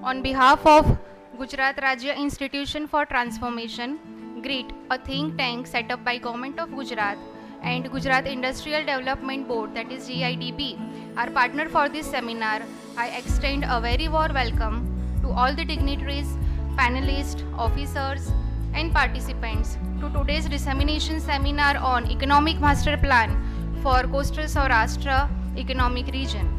On behalf of Gujarat Rajya Institution for Transformation, GRIT, a think tank set up by Government of Gujarat and Gujarat Industrial Development Board, that is GIDB, our partner for this seminar, I extend a very warm welcome to all the dignitaries, panelists, officers, and participants to today's dissemination seminar on Economic Master Plan for Coastal Saurashtra Economic Region.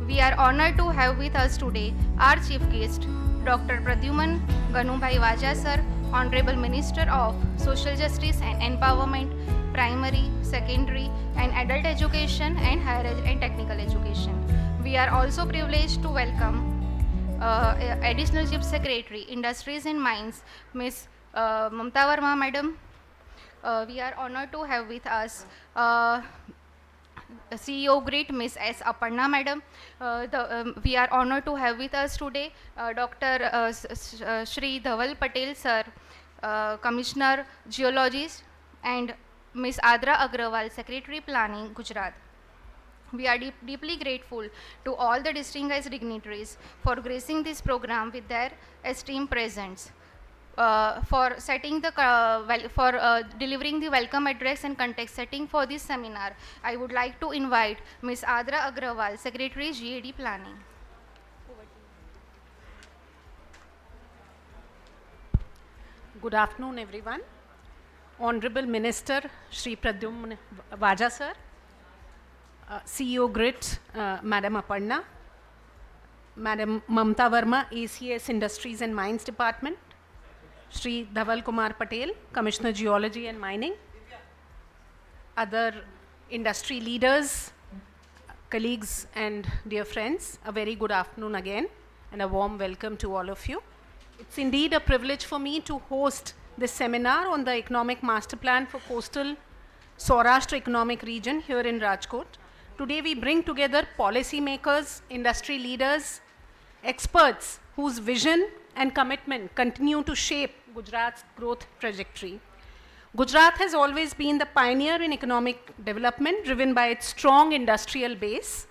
We are honored to have with us today our chief guest, Dr. Pradyuman Ganubhai Vaja sir, Honorable Minister of Social Justice and Empowerment, Primary, Secondary and Adult Education and Higher and Technical Education. We are also privileged to welcome Additional Chief Secretary, Industries and Mines, Ms. Mamta Verma Madam. We are honored to have with us CEO GRIT, Ms. S. Aparna Madam. We are honored to have with us today Dr. Shri Dhaval Patel Sir, Commissioner Geologist, and Ms. Adra Agrawal, Secretary Planning, Gujarat. We are deeply grateful to all the distinguished dignitaries for gracing this program with their esteemed presence. For delivering the welcome address and context setting for this seminar, I would like to invite Ms. Adra Agrawal, Secretary GIDB Planning. Good afternoon, everyone. Honorable Minister Shri Pradyuman Vaja sir, CEO GRIT, Madam Aparna, Madam Mamta Verma, ACS Industries and Mines Department, Shri Dhaval Kumar Patel, Commissioner Geology and Mining, other industry leaders, colleagues and dear friends, a very good afternoon again and a warm welcome to all of you. It's indeed a privilege for me to host this seminar on the Economic Master Plan for Coastal Saurashtra Economic Region here in Rajkot. Today we bring together policy makers, industry leaders, experts whose vision and commitment continue to shape Gujarat's growth trajectory. Gujarat has always been the pioneer in economic development, driven by its strong industrial base,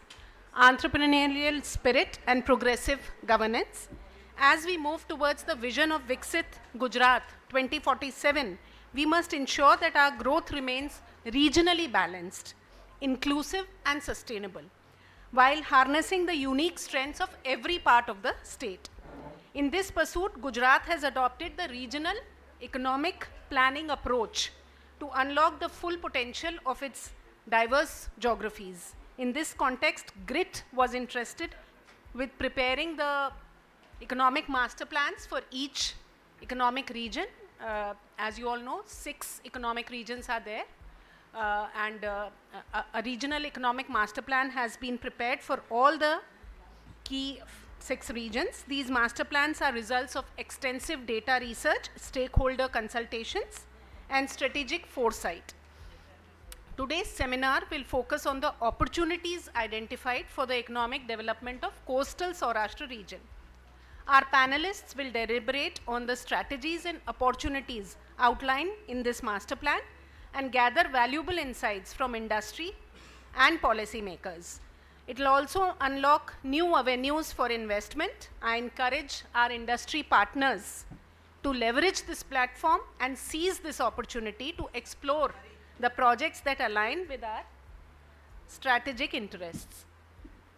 entrepreneurial spirit, and progressive governance. As we move towards the vision of Viksit Gujarat 2047, we must ensure that our growth remains regionally balanced, inclusive, and sustainable, while harnessing the unique strengths of every part of the state. In this pursuit, Gujarat has adopted the regional economic planning approach to unlock the full potential of its diverse geographies. In this context, GRIT was interested with preparing the economic master plans for each economic region. As you all know, 6 economic regions are there, and a regional economic master plan has been prepared for all the key 6 regions. These master plans are results of extensive data research, stakeholder consultations, and strategic foresight. Today's seminar will focus on the opportunities identified for the economic development of Coastal Saurashtra region. Our panelists will deliberate on the strategies and opportunities outlined in this master plan and gather valuable insights from industry and policy makers. It will also unlock new avenues for investment. I encourage our industry partners to leverage this platform and seize this opportunity to explore the projects that align with our strategic interests.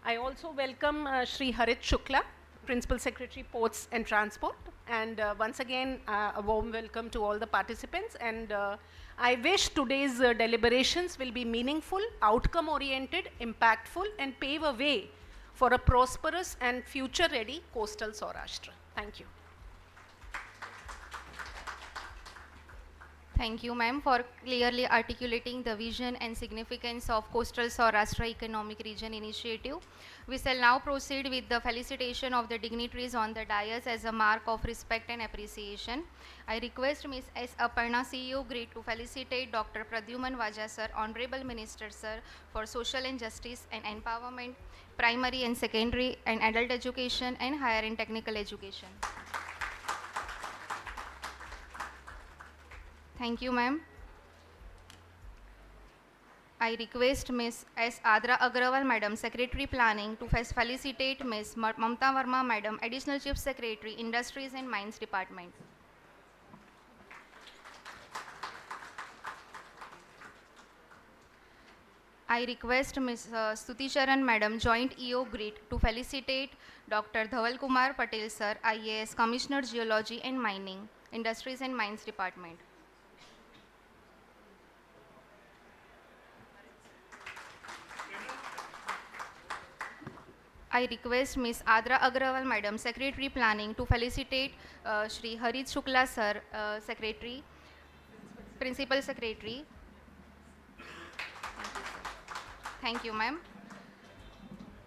I also welcome Shri Harit Shukla, Principal Secretary, Ports and Transport, and once again a warm welcome to all the participants, and I wish today's deliberations will be meaningful, outcome-oriented, impactful, and pave a way for a prosperous and future-ready Coastal Saurashtra. Thank you. Thank you, ma'am, for clearly articulating the vision and significance of Coastal Saurashtra Economic Region Initiative. We shall now proceed with the felicitation of the dignitaries on the dais as a mark of respect and appreciation. I request Ms. S. Aparna, CEO GRIT, to felicitate Dr. Pradyuman Vaja sir, Honorable Minister sir, for Social and Justice and Empowerment, Primary and Secondary and Adult Education and Higher and Technical Education. Thank you, ma'am. I request Ms. S. Adra Agrawal, Madam, Secretary Planning, to felicitate Ms. Mamta Verma, Madam, Additional Chief Secretary, Industries and Mines Department. I request Ms. Stuti Sharan, Madam, Joint EO GRIT, to felicitate Dr. Dhaval Kumar Patel, Sir, IAS, Commissioner Geology and Mining, Industries and Mines Department. I request Ms. Adra Agrawal, Madam, Secretary Planning, to felicitate Shri Harit Shukla, Sir, Secretary, Principal Secretary. Thank you, ma'am.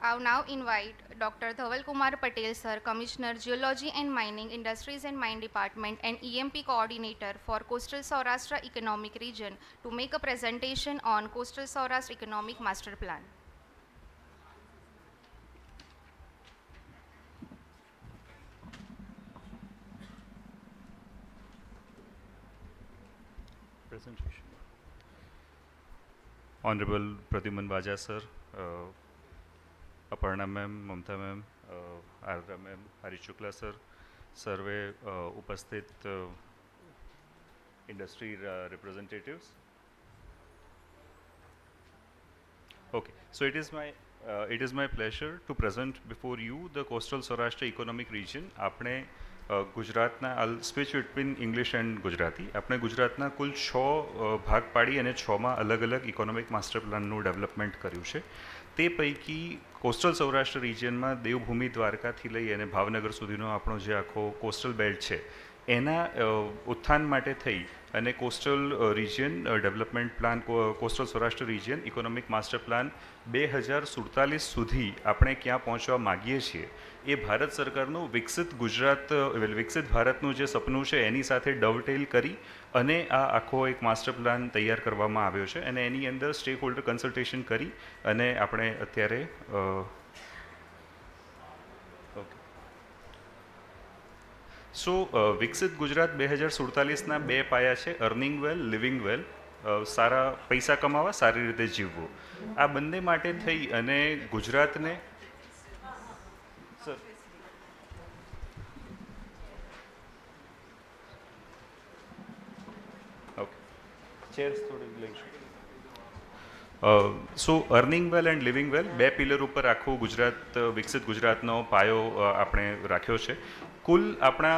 I now invite Dr. Dhaval Kumar Patel, Sir, Commissioner Geology and Mining, Industries and Mine Department and EMP Coordinator for Coastal Saurashtra Economic Region, to make a presentation on Coastal Saurashtra Economic Master Plan. Presentation. Honorable Pradyuman Vaja sir, Aparna ma'am, Mamta ma'am, Ardra ma'am, Harish Shukla sir, सर्वे उपस्थित industry representatives. Okay, so it is my pleasure to present before you the Coastal Saurashtra Economic Region. આપણે ગુજરાતના I'll switch between English and Gujarati. આપણે ગુજરાતના કુલ 6 ભાગ પાડી અને 6માં અલગ અલગ ઇકોનોમિક માસ્ટર પ્લાનનું ડેવલપમેન્ટ કર્યું છે. તે પૈકી કોસ્ટલ સૌરાષ્ટ્ર રિજિયનમાં દેવભૂમિ દ્વારકાથી લઈ અને ભાવનગર સુધીનો આપણો જે આખો કોસ્ટલ બેલ્ટ છે એના ઉત્થાન માટે થઈ અને coastal region development plan coastal Saurashtra region economic master plan 2047 સુધી આપણે ક્યાં પહોંચવા માગીએ છીએ એ ભારત સરકારનું વિકસિત ગુજરાત વિકસિત ભારતનું જે સપનું છે એની સાથે ડવટેલ કરી અને આ આખો એક માસ્ટર પ્લાન તૈયાર કરવામાં આવ્યો છે અને એની અંદર સ્ટેક હોલ્ડર કન્સલ્ટેશન કરી અને આપણે અત્યારે સો વિકસિત ગુજરાત 2047ના 2 પાયા છે અર્નિંગ વેલ લિવિંગ વેલ સારા પૈસા કમાવા સારી રીતે જીવવું આ બંને માટે થઈ અને ગુજરાતને સર ઓકે ચેર્સ થોડી લઈશું so earning well and living well 2 pillar ઉપર આખું ગુજરાત વિકસિત ગુજરાતનો પાયો આપણે રાખ્યો છે કુલ આપણા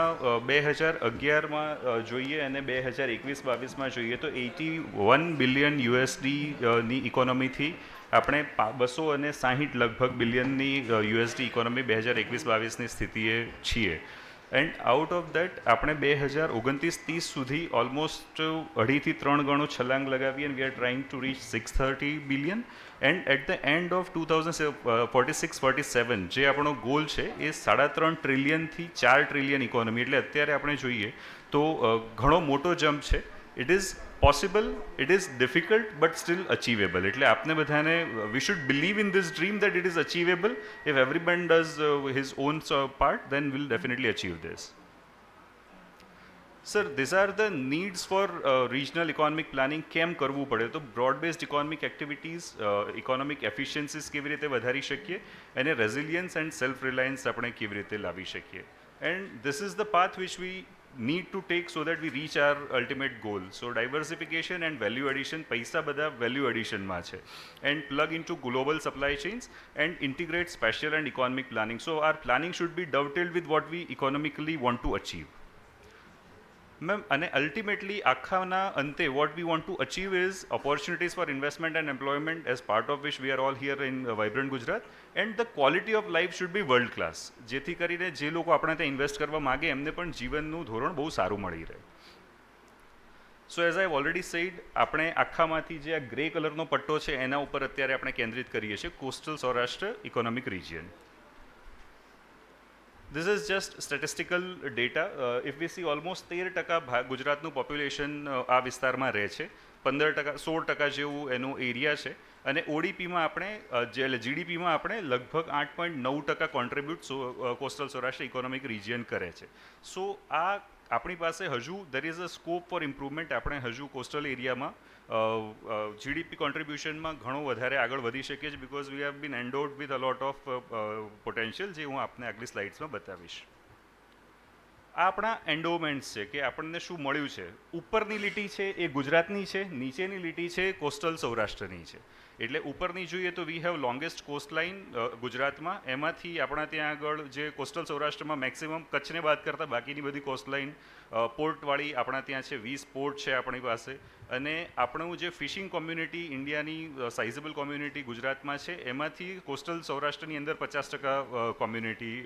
2011માં જોઈએ અને 2021-22માં જોઈએ તો 81 બિલિયન યુએસડીની ઇકોનોમીથી આપણે 260 લગભગ બિલિયનની યુએસડી ઇકોનોમી 2021-22ની સ્થિતિએ છીએ એન્ડ આઉટ ઓફ દેટ આપણે 2029-30 સુધી ઓલમોસ્ટ 2.5 થી 3 ગણો છલાંગ લગાવી and we are trying to reach 630 billion and at the end of 2046-47 જે આપણો ગોલ છે એ 3.5 ટ્રિલિયનથી 4 ટ્રિલિયન ઇકોનોમી એટલે અત્યારે આપણે જોઈએ તો ઘણો મોટો જમ્પ છે it is possible, it is difficult but still achievable. એટલે આપને બધાને we should believe in this dream that it is achievable. If everyone does his own part, then we'll definitely achieve this. Sir, these are the needs for regional economic planning. કેમ કરવું પડે તો broad based economic activities, economic efficiencies કેવી રીતે વધારી શકીએ અને resilience and self reliance આપણે કેવી રીતે લાવી શકીએ and this is the path which we need to take so that we reach our ultimate goal. So diversification and value addition, paisa bada value addition માં છે and plug into global supply chains and integrate spatial and economic planning. So our planning should be dovetailed with what we economically want to achieve. Ma'am, and ultimately આખાના અંતે what we want to achieve is opportunities for investment and employment as part of which we are all here in vibrant Gujarat and the quality of life should be world class જેથી કરીને જે લોકો આપણે ત્યાં invest કરવા માગે એમને પણ જીવનનું ધોરણ બહુ સારું મળી રહે so as I already said આપણે આખામાંથી જે આ ગ્રે કલરનો પટ્ટો છે એના ઉપર અત્યારે આપણે કેન્દ્રિત કરીએ છીએ coastal Saurashtra economic region This is just statistical data. If we see almost 13% ગુજરાતનું પોપ્યુલેશન આ વિસ્તારમાં રહે છે 16% જેવું એનું એરિયા છે અને ઓડીપીમાં આપણે જે જીડીપીમાં આપણે લગભગ 8.9% contribute coastal Saurashtra economic region કરે છે સો આ આપણી પાસે હજુ there is a scope for improvement આપણે હજુ કોસ્ટલ એરિયામાં જીડીપી કોન્ટ્રીબ્યુશનમાં ઘણો વધારે આગળ વધી શકીએ છીએ because we have been endowed with a lot of potential, જે હું આપને આગલી સ્લાઇડ્સમાં બતાવીશ. આ આપણા એન્ડોમેન્ટ્સ છે કે આપણને શું મળ્યું છે. ઉપરની લીટી છે એ ગુજરાતની છે, નીચેની લીટી છે કોસ્ટલ સૌરાષ્ટ્રની છે. એટલે ઉપરની જોઈએ તો we have longest cost line ગુજરાતમાં, એમાંથી આપણા ત્યાં આગળ જે કોસ્ટલ સૌરાષ્ટ્રમાં મેક્સિમમ કચ્છને બાદ કરતાં બાકીની બધી કોસ્ટ લાઇન પોર્ટવાળી આપણા ત્યાં છે. 20 પોર્ટ છે આપણી પાસે, અને આપણું જે ફિશિંગ કોમ્યુનિટી ઇન્ડિયાની સાઇઝેબલ કોમ્યુનિટી ગુજરાતમાં છે, એમાંથી કોસ્ટલ સૌરાષ્ટ્રની અંદર 50% કોમ્યુનિટી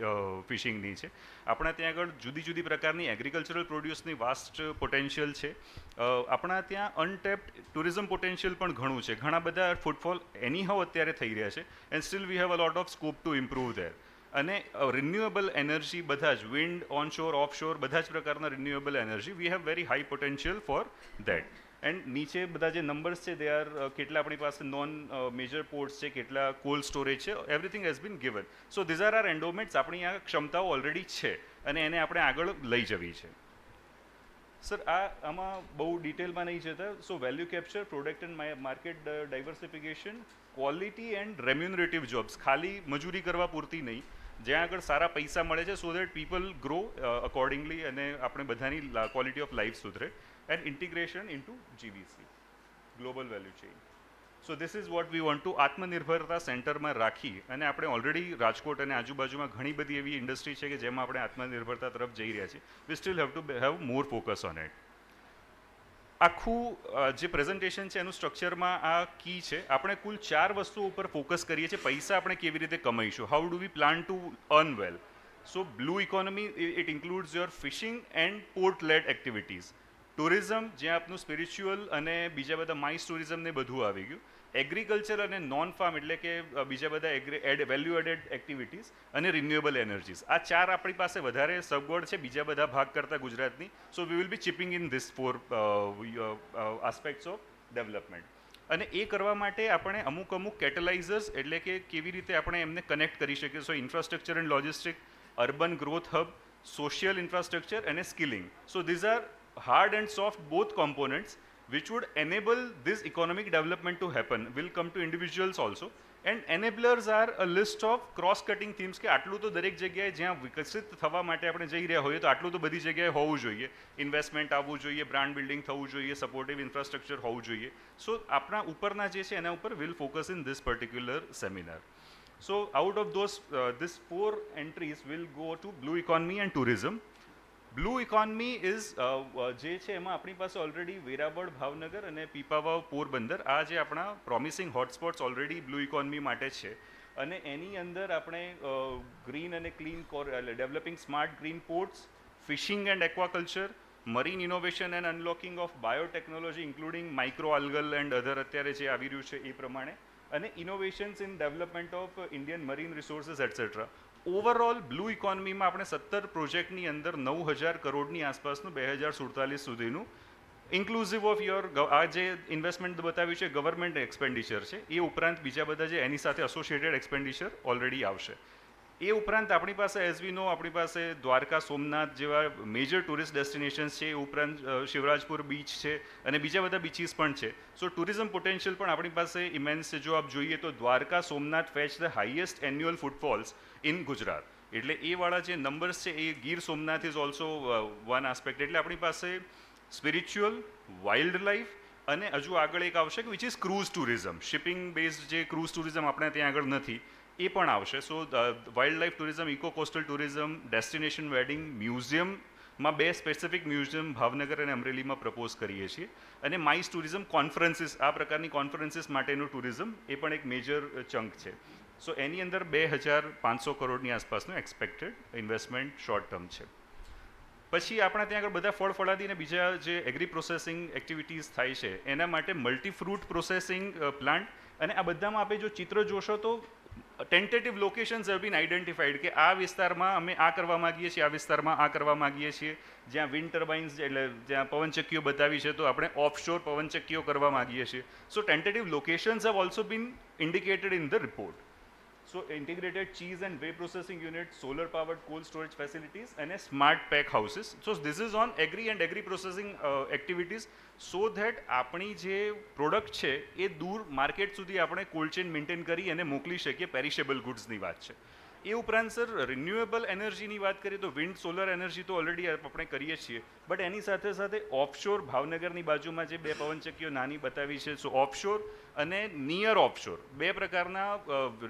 ફિશિંગની છે. આપણા ત્યાં આગળ જુદી જુદી પ્રકારની એગ્રીકલ્ચરલ પ્રોડ્યુસની વાસ્ટ પોટેન્શિયલ છે. આપણા ત્યાં અનટેપ્ડ ટુરિઝમ પોટેન્શિયલ પણ ઘણું છે. ઘણા બધા ફૂટફોલ એની હાઉ અત્યારે થઈ રહ્યા છે, and steel we have a lot of scope to improve there. અને રિન્યુએબલ એનર્જી, બધા જ વિન્ડ, ઓનશોર, ઓફશોર, બધા જ પ્રકારના renewable energy, we have very high potential for that. And નીચે બધા જે નંબર્સ છે દે આર કેટલા આપણી પાસે નોન મેજર પોર્ટ્સ છે, કેટલા કોલ્ડ સ્ટોરેજ છે, everything has been given. So these R endowments. આપણી આ ક્ષમતાઓ ઓલરેડી છે અને એને આપણે આગળ લઈ જવી છે. સર આમાં બહુ ડિટેલમાં નહીં જતા. So value capture, product and market diversification, quality and remunerative jobs, ખાલી મજૂરી કરવા પૂરતી નહીં, જ્યાં આગળ સારા પૈસા મળે છે, so that people grow accordingly અને આપણે બધાની ક્વોલિટી ઓફ લાઈફ સુધરે. And integration into GVC, global value chain. So this is what we want to આત્મનિર્ભરતા સેન્ટરમાં રાખી, અને આપણે ઓલરેડી રાજકોટ અને આજુબાજુમાં ઘણી બધી એવી ઇન્ડસ્ટ્રી છે કે જેમાં આપણે આત્મનિર્ભરતા તરફ જઈ રહ્યા છીએ. We still have to have more focus on it. આખું જે પ્રેઝન્ટેશન છે એનું સ્ટ્રક્ચરમાં આ કી છે. આપણે કુલ 4 વસ્તુઓ ઉપર ફોકસ કરીએ છીએ. પૈસા આપણે કેવી રીતે કમાઈશું, how do we plan to earn well. So blue economy, it includes your fishing and port led activities. Tourism, જ્યાં આપનું સ્પિરિચ્યુઅલ અને બીજા બધા માઇસ ટુરિઝમ ને બધું આવી ગયું. એગ્રીકલ્ચર અને નોન ફાર્મ એટલે કે બીજા બધા વેલ્યુ એડેડ એક્ટિવિટીઝ, અને રિન્યુએબલ એનર્જીઝ. આ 4 આપણી પાસે વધારે સગવડ છે બીજા બધા ભાગ કરતાં ગુજરાતની. So we will be chipping in this 4 aspects of development. અને એ કરવા માટે આપણે અમુક કેટલાઇઝર્સ એટલે કે કેવી રીતે આપણે એમને કનેક્ટ કરી શકીએ. So infrastructure and logistic, urban growth hub, social infrastructure અને skilling. So these are hard and soft both components which would enable this economic development to happen. Will come to individuals also, and enablers are a list of cross cutting themes કે આટલું તો દરેક જગ્યાએ જ્યાં વિકસિત થવા માટે આપણે જઈ રહ્યા હોઈએ તો આટલું તો બધી જગ્યાએ હોવું જોઈએ. ઇન્વેસ્ટમેન્ટ આવવું જોઈએ, બ્રાન્ડ બિલ્ડિંગ થવું જોઈએ, સપોર્ટિવ ઇન્ફ્રાસ્ટ્રક્ચર હોવું જોઈએ. સો આપણા ઉપરના જે છે એના ઉપર will focus in this particular seminar. So out of this 4 entries will go to blue economy and tourism. Blue economy is જે છે એમાં આપણી પાસે ઓલરેડી વેરાવળ, ભાવનગર અને પીપાવાવ, પોરબંદર, આ જે આપણા promising hotspots already blue economy માટે છે. અને એની અંદર આપણે ગ્રીન અને clean developing smart green ports, fishing and aquaculture, marine innovation and unlocking of biotechnology including micro algal and other અત્યારે જે આવી રહ્યું છે એ પ્રમાણે, અને innovations in development of Indian marine resources etcetera. Overall blue ઇકોનોમીમાં આપણે 17 પ્રોજેક્ટની અંદર 9,000 કરોડની આસપાસનું 2047 સુધીનું, ઇન્ક્લુઝિવ ઓફ યોર આ જે ઇન્વેસ્ટમેન્ટ બતાવ્યું છે ગવર્મેન્ટ એક્સપેન્ડિચર છે, એ ઉપરાંત બીજા બધા જે એની સાથે એસોસિએટેડ એક્સપેન્ડિચર ઓલરેડી આવશે. એ ઉપરાંત આપણી પાસે એઝ વી નો આપણી પાસે દ્વારકા, સોમનાથ જેવા મેજર ટુરિસ્ટ ડેસ્ટિનેશન્સ છે. એ ઉપરાંત શિવરાજપુર બીચ છે અને બીજા બધા બીચીસ પણ છે. સો ટુરિઝમ પોટેન્શિયલ પણ આપણી પાસે ઇમેન્સ છે. જો આપ જોઈએ તો Dwarka, Somnath fetch the highest annual footfalls in Gujarat. એટલે એ વાળા જે નંબર્સ છે એ Gir Somnath is also one aspect. એટલે આપણી પાસે સ્પિરિચ્યુઅલ, વાઇલ્ડ લાઈફ અને હજુ આગળ એક આવશે કે which is cruise tourism. Shipping based જે ક્રૂઝ ટુરિઝમ આપણે ત્યાં આગળ નથી એ પણ આવશે. So wildlife tourism, eco coastal tourism, destination wedding, મ્યુઝિયમમાં 2 સ્પેસિફિક મ્યુઝિયમ ભાવનગર અને અમરેલીમાં પ્રપોઝ કરીએ છીએ. અને માઇસ ટુરિઝમ, કોન્ફરન્સીસ, આ પ્રકારની કોન્ફરન્સીસ માટેનું ટુરિઝમ એ પણ એક મેજર ચંક છે. સો એની અંદર 2,500 કરોડની આસપાસનું એક્સપેક્ટેડ ઇન્વેસ્ટમેન્ટ શોર્ટ ટર્મ છે. પછી આપણા ત્યાં આગળ બધા ફળ ફળાદી અને બીજા જે એગ્રી પ્રોસેસિંગ એક્ટિવિટીઝ થાય છે એના માટે મલ્ટી ફ્રૂટ પ્રોસેસિંગ પ્લાન્ટ. અને આ બધામાં આપણે જો ચિત્ર જોશો તો tentative locations have been identified કે આ વિસ્તારમાં અમે આ કરવા માગીએ છીએ, આ વિસ્તારમાં આ કરવા માગીએ છીએ. જ્યાં વિન્ડ ટર્બાઇન્સ એટલે જ્યાં પવનચક્કીઓ બતાવી છે તો આપણે ઓફશોર પવનચક્કીઓ કરવા માગીએ છીએ. So tentative locations have also been indicated in the report. So integrated cheese and whey processing unit, solar powered cold storage facilities અને smart pack houses. So this is on agri and agri processing activities, so that આપણી જે product છે એ દૂર market સુધી આપણે cold chain maintain કરી અને મોકલી શકીએ. પેરિશેબલ ગુડ્સની વાત છે. એ ઉપરાંત સર રિન્યુએબલ એનર્જીની વાત કરીએ તો વિન્ડ સોલર એનર્જી તો ઓલરેડી આપણે કરીએ છીએ, બટ એની સાથે સાથે ઓફશોર, ભાવનગરની બાજુમાં જે 2 પવનચક્કીઓ નાની બતાવી છે, સો ઓફશોર અને નિયર ઓફશોર 2 પ્રકારના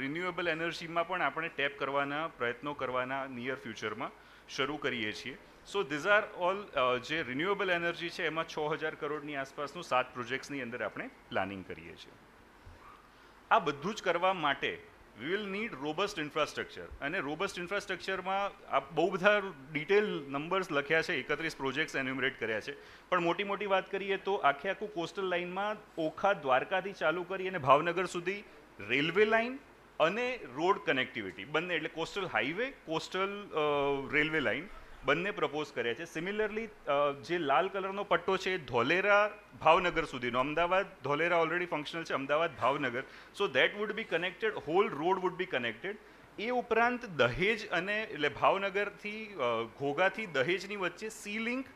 રિન્યુએબલ એનર્જીમાં પણ આપણે ટેપ કરવાના પ્રયત્નો કરવાના નિયર ફ્યુચરમાં શરૂ કરીએ છીએ. સો ધીઝ આર ઓલ જે રિન્યુએબલ એનર્જી છે એમાં 6000 કરોડની આસપાસનું 7 પ્રોજેક્ટ્સની અંદર આપણે પ્લાનિંગ કરીએ છીએ. આ બધું જ કરવા માટે we will need robust infrastructure, અને રોબસ્ટ ઇન્ફ્રાસ્ટ્રક્ચરમાં આ બહુ બધા ડિટેલ નંબર્સ લખ્યા છે, 31 પ્રોજેક્ટ્સ એન્યુમરેટ કર્યા છે, પણ મોટી વાત કરીએ તો આખું કોસ્ટલ લાઇનમાં ઓખા દ્વારકાથી ચાલુ કરી અને ભાવનગર સુધી રેલવે લાઇન અને રોડ કનેક્ટિવિટી બંને, એટલે coastal highway, coastal railway line બંને પ્રપોઝ કર્યા છે. સિમિલરલી જે લાલ કલરનો પટ્ટો છે એ ધોલેરા ભાવનગર સુધીનો, અમદાવાદ ધોલેરા ઓલરેડી ફંક્શનલ છે, Ahmedabad Bhavnagar, so that would be connected, whole road would be connected. એ ઉપરાંત દહેજ અને એટલે ભાવનગરથી ઘોઘાથી દહેજની વચ્ચે સી લિંક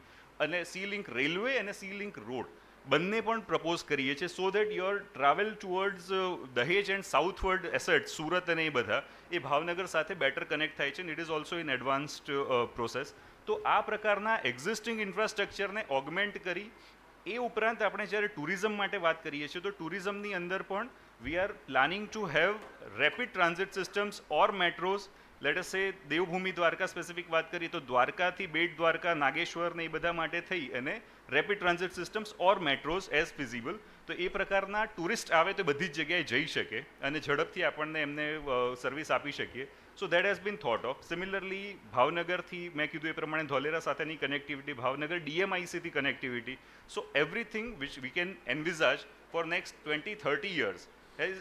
અને સી લિંક રેલવે અને સી લિંક રોડ બંને પણ પ્રપોઝ કરીએ છીએ, so that your travel towards Dahej and southward asset, Surat અને એ બધા એ ભાવનગર સાથે બેટર કનેક્ટ થાય છે, it is also in advanced process. તો આ પ્રકારના એક્ઝિસ્ટિંગ ઇન્ફ્રાસ્ટ્રક્ચરને ઓગમેન્ટ કરી, એ ઉપરાંત આપણે જ્યારે ટુરિઝમ માટે વાત કરીએ છીએ તો ટુરિઝમની અંદર પણ we are planning to have rapid transit systems or metros. Let us say Devbhoomi Dwarka specific વાત કરીએ તો દ્વારકાથી બેટ દ્વારકા, નાગેશ્વર ને એ બધા માટે થઈ અને rapid transit systems or મેટ્રોઝ as feasible. તો એ પ્રકારના ટુરિસ્ટ આવે તો બધી જ જગ્યાએ જઈ શકે અને ઝડપથી આપણને એમને સર્વિસ આપી શકીએ. So that has been thought of. Similarly ભાવનગરથી મેં કીધું એ પ્રમાણે ધોલેરા સાથેની કનેક્ટિવિટી, ભાવનગર DMICથી connectivity, so everything which we can envisage for next 20-30 years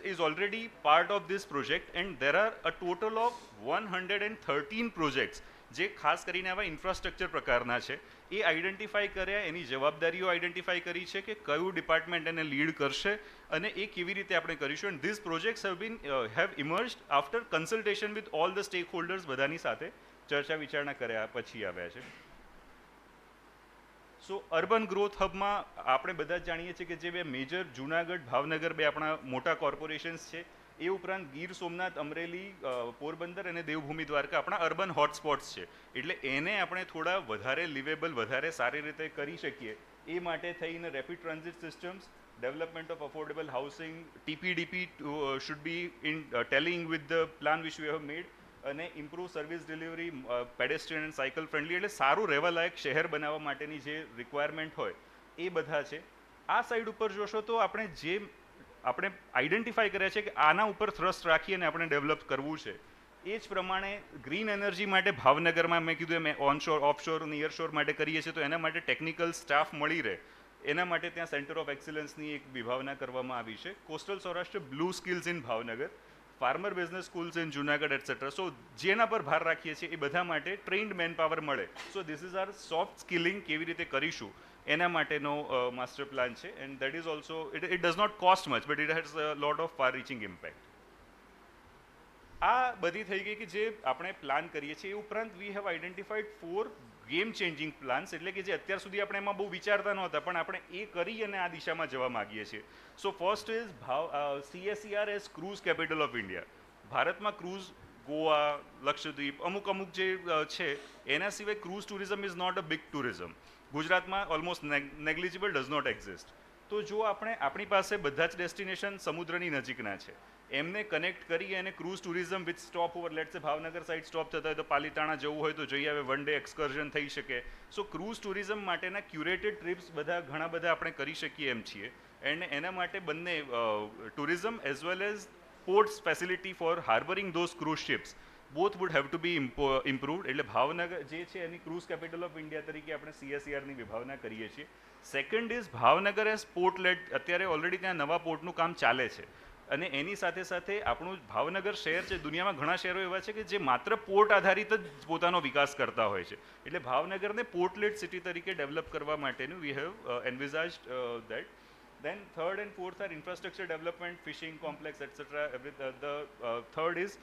is already part of this project, and there are a total of 113 projects જે ખાસ કરીને આવા ઇન્ફ્રાસ્ટ્રક્ચર પ્રકારના છે એ આઈડેન્ટિફાઈ કર્યા, એની જવાબદારીઓ આઈડેન્ટિફાઈ કરી છે કે કયું ડિપાર્ટમેન્ટ એને લીડ કરશે અને એ કેવી રીતે આપણે કરીશું. And this projects have emerged after consultation with all the stakeholders, બધાની સાથે ચર્ચા વિચારણા કર્યા પછી આવ્યા છે. સો અર્બન ગ્રોથ હબમાં આપણે બધા જ જાણીએ છીએ કે જે 2 મેજર જુનાગઢ, ભાવનગર 2 આપણા મોટા કોર્પોરેશન્સ છે, એ ઉપરાંત ગીર સોમનાથ, અમરેલી, પોરબંદર અને દેવભૂમિ દ્વારકા આપણા અર્બન હોટસ્પોટ્સ છે, એટલે એને આપણે થોડા વધારે લિવેબલ, વધારે સારી રીતે કરી શકીએ એ માટે થઈને rapid transit systems, development of affordable housing, TPDP should be in telling with the plan which we have made, અને improve service delivery, pedestrian and cycle friendly, એટલે સારું રહેવા લાયક શહેર બનાવવા માટેની જે રિક્વાયરમેન્ટ હોય એ બધા છે. આ સાઈડ ઉપર જોશો તો આપણે આઈડેન્ટિફાઈ કર્યા છે કે આના ઉપર થ્રસ્ટ રાખીને આપણે ડેવલપ કરવું છે. એ જ પ્રમાણે ગ્રીન એનર્જી માટે ભાવનગરમાં મેં કીધું એમ ઓનશોર, ઓફશોર, નિયરશોર માટે કરીએ છીએ, તો એના માટે ટેકનિકલ સ્ટાફ મળી રહે એના માટે ત્યાં સેન્ટર ઓફ એક્સલન્સની એક વિભાવના કરવામાં આવી છે. Coastal Saurashtra blue skills in Bhavnagar, farmer business schools in Junagadh etcetera. So જેના પર ભાર રાખીએ છીએ એ બધા માટે ટ્રેન્ડ મેન પાવર મળે. So this is our soft skilling, કેવી રીતે કરીશું એના માટેનો માસ્ટર પ્લાન છે. And that is also, it does not cost much, but it has a lot of far reaching impact. આ બધી થઈ ગઈ કે જે આપણે પ્લાન કરીએ છીએ. એ ઉપરાંત we have identified 4 game changing plans, એટલે કે જે અત્યાર સુધી આપણે એમાં બહુ વિચારતા નહોતા પણ આપણે એ કરી અને આ દિશામાં જવા માગીએ છીએ. So first is CSER as cruise capital of India. ભારતમાં ક્રૂઝ, ગોવા, લક્ષદ્વીપ, અમુક જે છે એના સિવાય cruise tourism is not a big tourism. ગુજરાતમાં almost negligible, does not exist. તો જો આપણી પાસે બધા જ ડેસ્ટિનેશન સમુદ્રની નજીકના છે, એમને કનેક્ટ કરી અને cruise tourism with stop over, let's સે ભાવનગર સાઈડ સ્ટોપ થતા હોય તો પાલીતાણા જવું હોય તો જઈ આવે, 1 ડે એક્સકર્ઝન થઈ શકે. સો ક્રૂઝ ટુરિઝમ માટેના ક્યુરેટેડ ટ્રીપ્સ ઘણા બધા આપણે કરી શકીએ એમ છીએ. એન્ડ એના માટે બંને tourism as well as ports facility for harbouring those cruise ships both would have to be improved. એટલે ભાવનગર જે છે એની ક્રૂઝ કેપિટલ ઓફ ઇન્ડિયા તરીકે આપણે CSERની વિભાવના કરીએ છીએ. Second is Bhavnagar as port led. અત્યારે ઓલરેડી ત્યાં નવા પોર્ટનું કામ ચાલે છે અને એની સાથે સાથે આપણું ભાવનગર શહેર છે, દુનિયામાં ઘણા શહેરો એવા છે કે જે માત્ર પોર્ટ આધારિત જ પોતાનો વિકાસ કરતા હોય છે. એટલે ભાવનગરને પોર્ટલેટ સિટી તરીકે ડેવલપ કરવા માટેનું we have envisaged that. Then third and fourth are infrastructure development, fishing complex, etc. Third is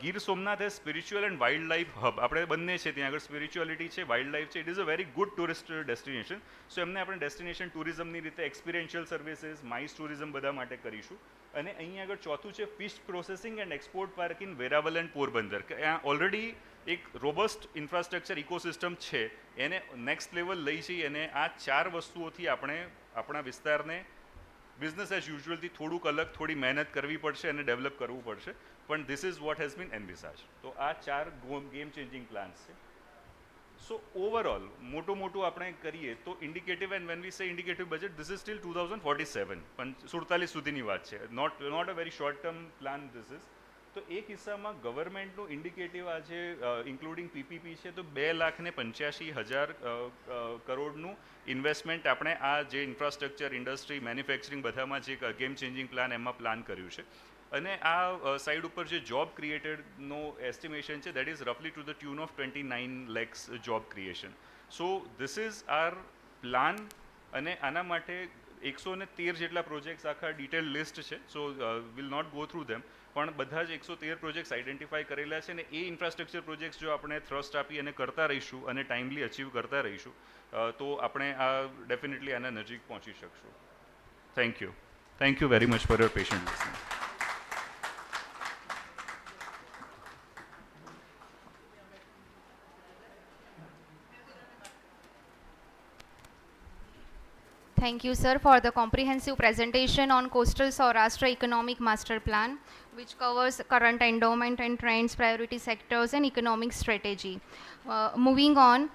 Gir Somnath as spiritual and wildlife hub. આપણે બંને છે ત્યાં આગળ સ્પિરિચ્યુઆલિટી છે, વાઇલ્ડ લાઈફ છે. It is a very good tourist destination. So એમને આપણે destination ટુરિઝમની રીતે એક્સપિરિયન્શિયલ સર્વિસીસ, માઇસ ટુરિઝમ બધા માટે કરીશું. અને અહીંયા આગળ ચોથું છે fish processing and export park in Veraval and Porbandar. કે ત્યાં ઓલરેડી એક રોબસ્ટ ઇન્ફ્રાસ્ટ્રક્ચર ઇકોસિસ્ટમ છે, એને નેક્સ્ટ લેવલ લઈ જઈ અને આ ચાર વસ્તુઓથી આપણે આપણા વિસ્તારને બિઝનેસ એઝ યુઝ્યુઅલથી થોડુંક અલગ, થોડી મહેનત કરવી પડશે અને ડેવલપ કરવું પડશે, પણ this is what has been envisaged. તો આ ચાર ગેમ ચેન્જિંગ પ્લાન્સ છે. સો ઓવરઓલ મોટું આપણે કરીએ તો indicative, and when we say indicative budget, this is still 2047, પણ 47 સુધીની વાત છે. Not a very short term plan this is. તો એક હિસ્સામાં ગવર્મેન્ટનું ઇન્ડિકેટિવ આજે ઇન્ક્લુડિંગ પીપીપી છે તો 2,85,000 કરોડનું ઇન્વેસ્ટમેન્ટ આપણે આ જે ઇન્ફ્રાસ્ટ્રક્ચર, ઇન્ડસ્ટ્રી, મેન્યુફેક્ચરિંગ બધામાં જે ગેમ ચેન્જિંગ પ્લાન એમાં પ્લાન કર્યું છે. અને આ સાઇડ ઉપર જે જોબ ક્રિએટેડનો એસ્ટિમેશન છે દેટ ઇઝ રફલી to the tune of 29 lakhs job creation. So this is our plan. અને આના માટે 113 જેટલા પ્રોજેક્ટ્સ, આખા ડિટેલ લિસ્ટ છે. સો વિલ નોટ ગો થ્રુ ધેમ, પણ બધા જ 113 પ્રોજેક્ટ્સ આઈડેન્ટિફાઈ કરેલા છે. અને એ ઇન્ફ્રાસ્ટ્રક્ચર પ્રોજેક્ટ્સ જો આપણે થ્રસ્ટ આપી અને કરતા રહીશું અને ટાઈમલી અચીવ કરતા રહીશું તો આપણે આ ડેફિનેટલી આના નજીક પહોંચી શકશું. Thank you very much for your patient listening. Thank you, sir, for the comprehensive presentation on Coastal Saurashtra Economic Master Plan, which covers current endowment and trends, priority sectors, and economic strategy. Moving on,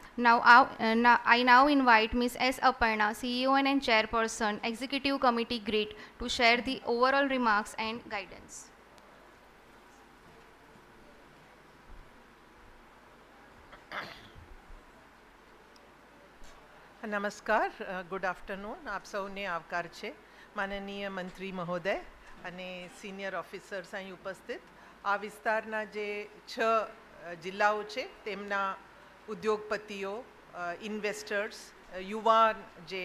I now invite Ms. S. Aparna, CEO and Chairperson, Executive Committee GRIT, to share the overall remarks and guidance. નમસ્કાર, good afternoon. આપ સૌને આવકાર છે. માનનીય મંત્રી મહોદય અને senior officers અહીં ઉપસ્થિત, આ વિસ્તારના જે 6 જિલ્લાઓ છે તેમના ઉદ્યોગપતિઓ, ઇન્વેસ્ટર્સ, યુવાન જે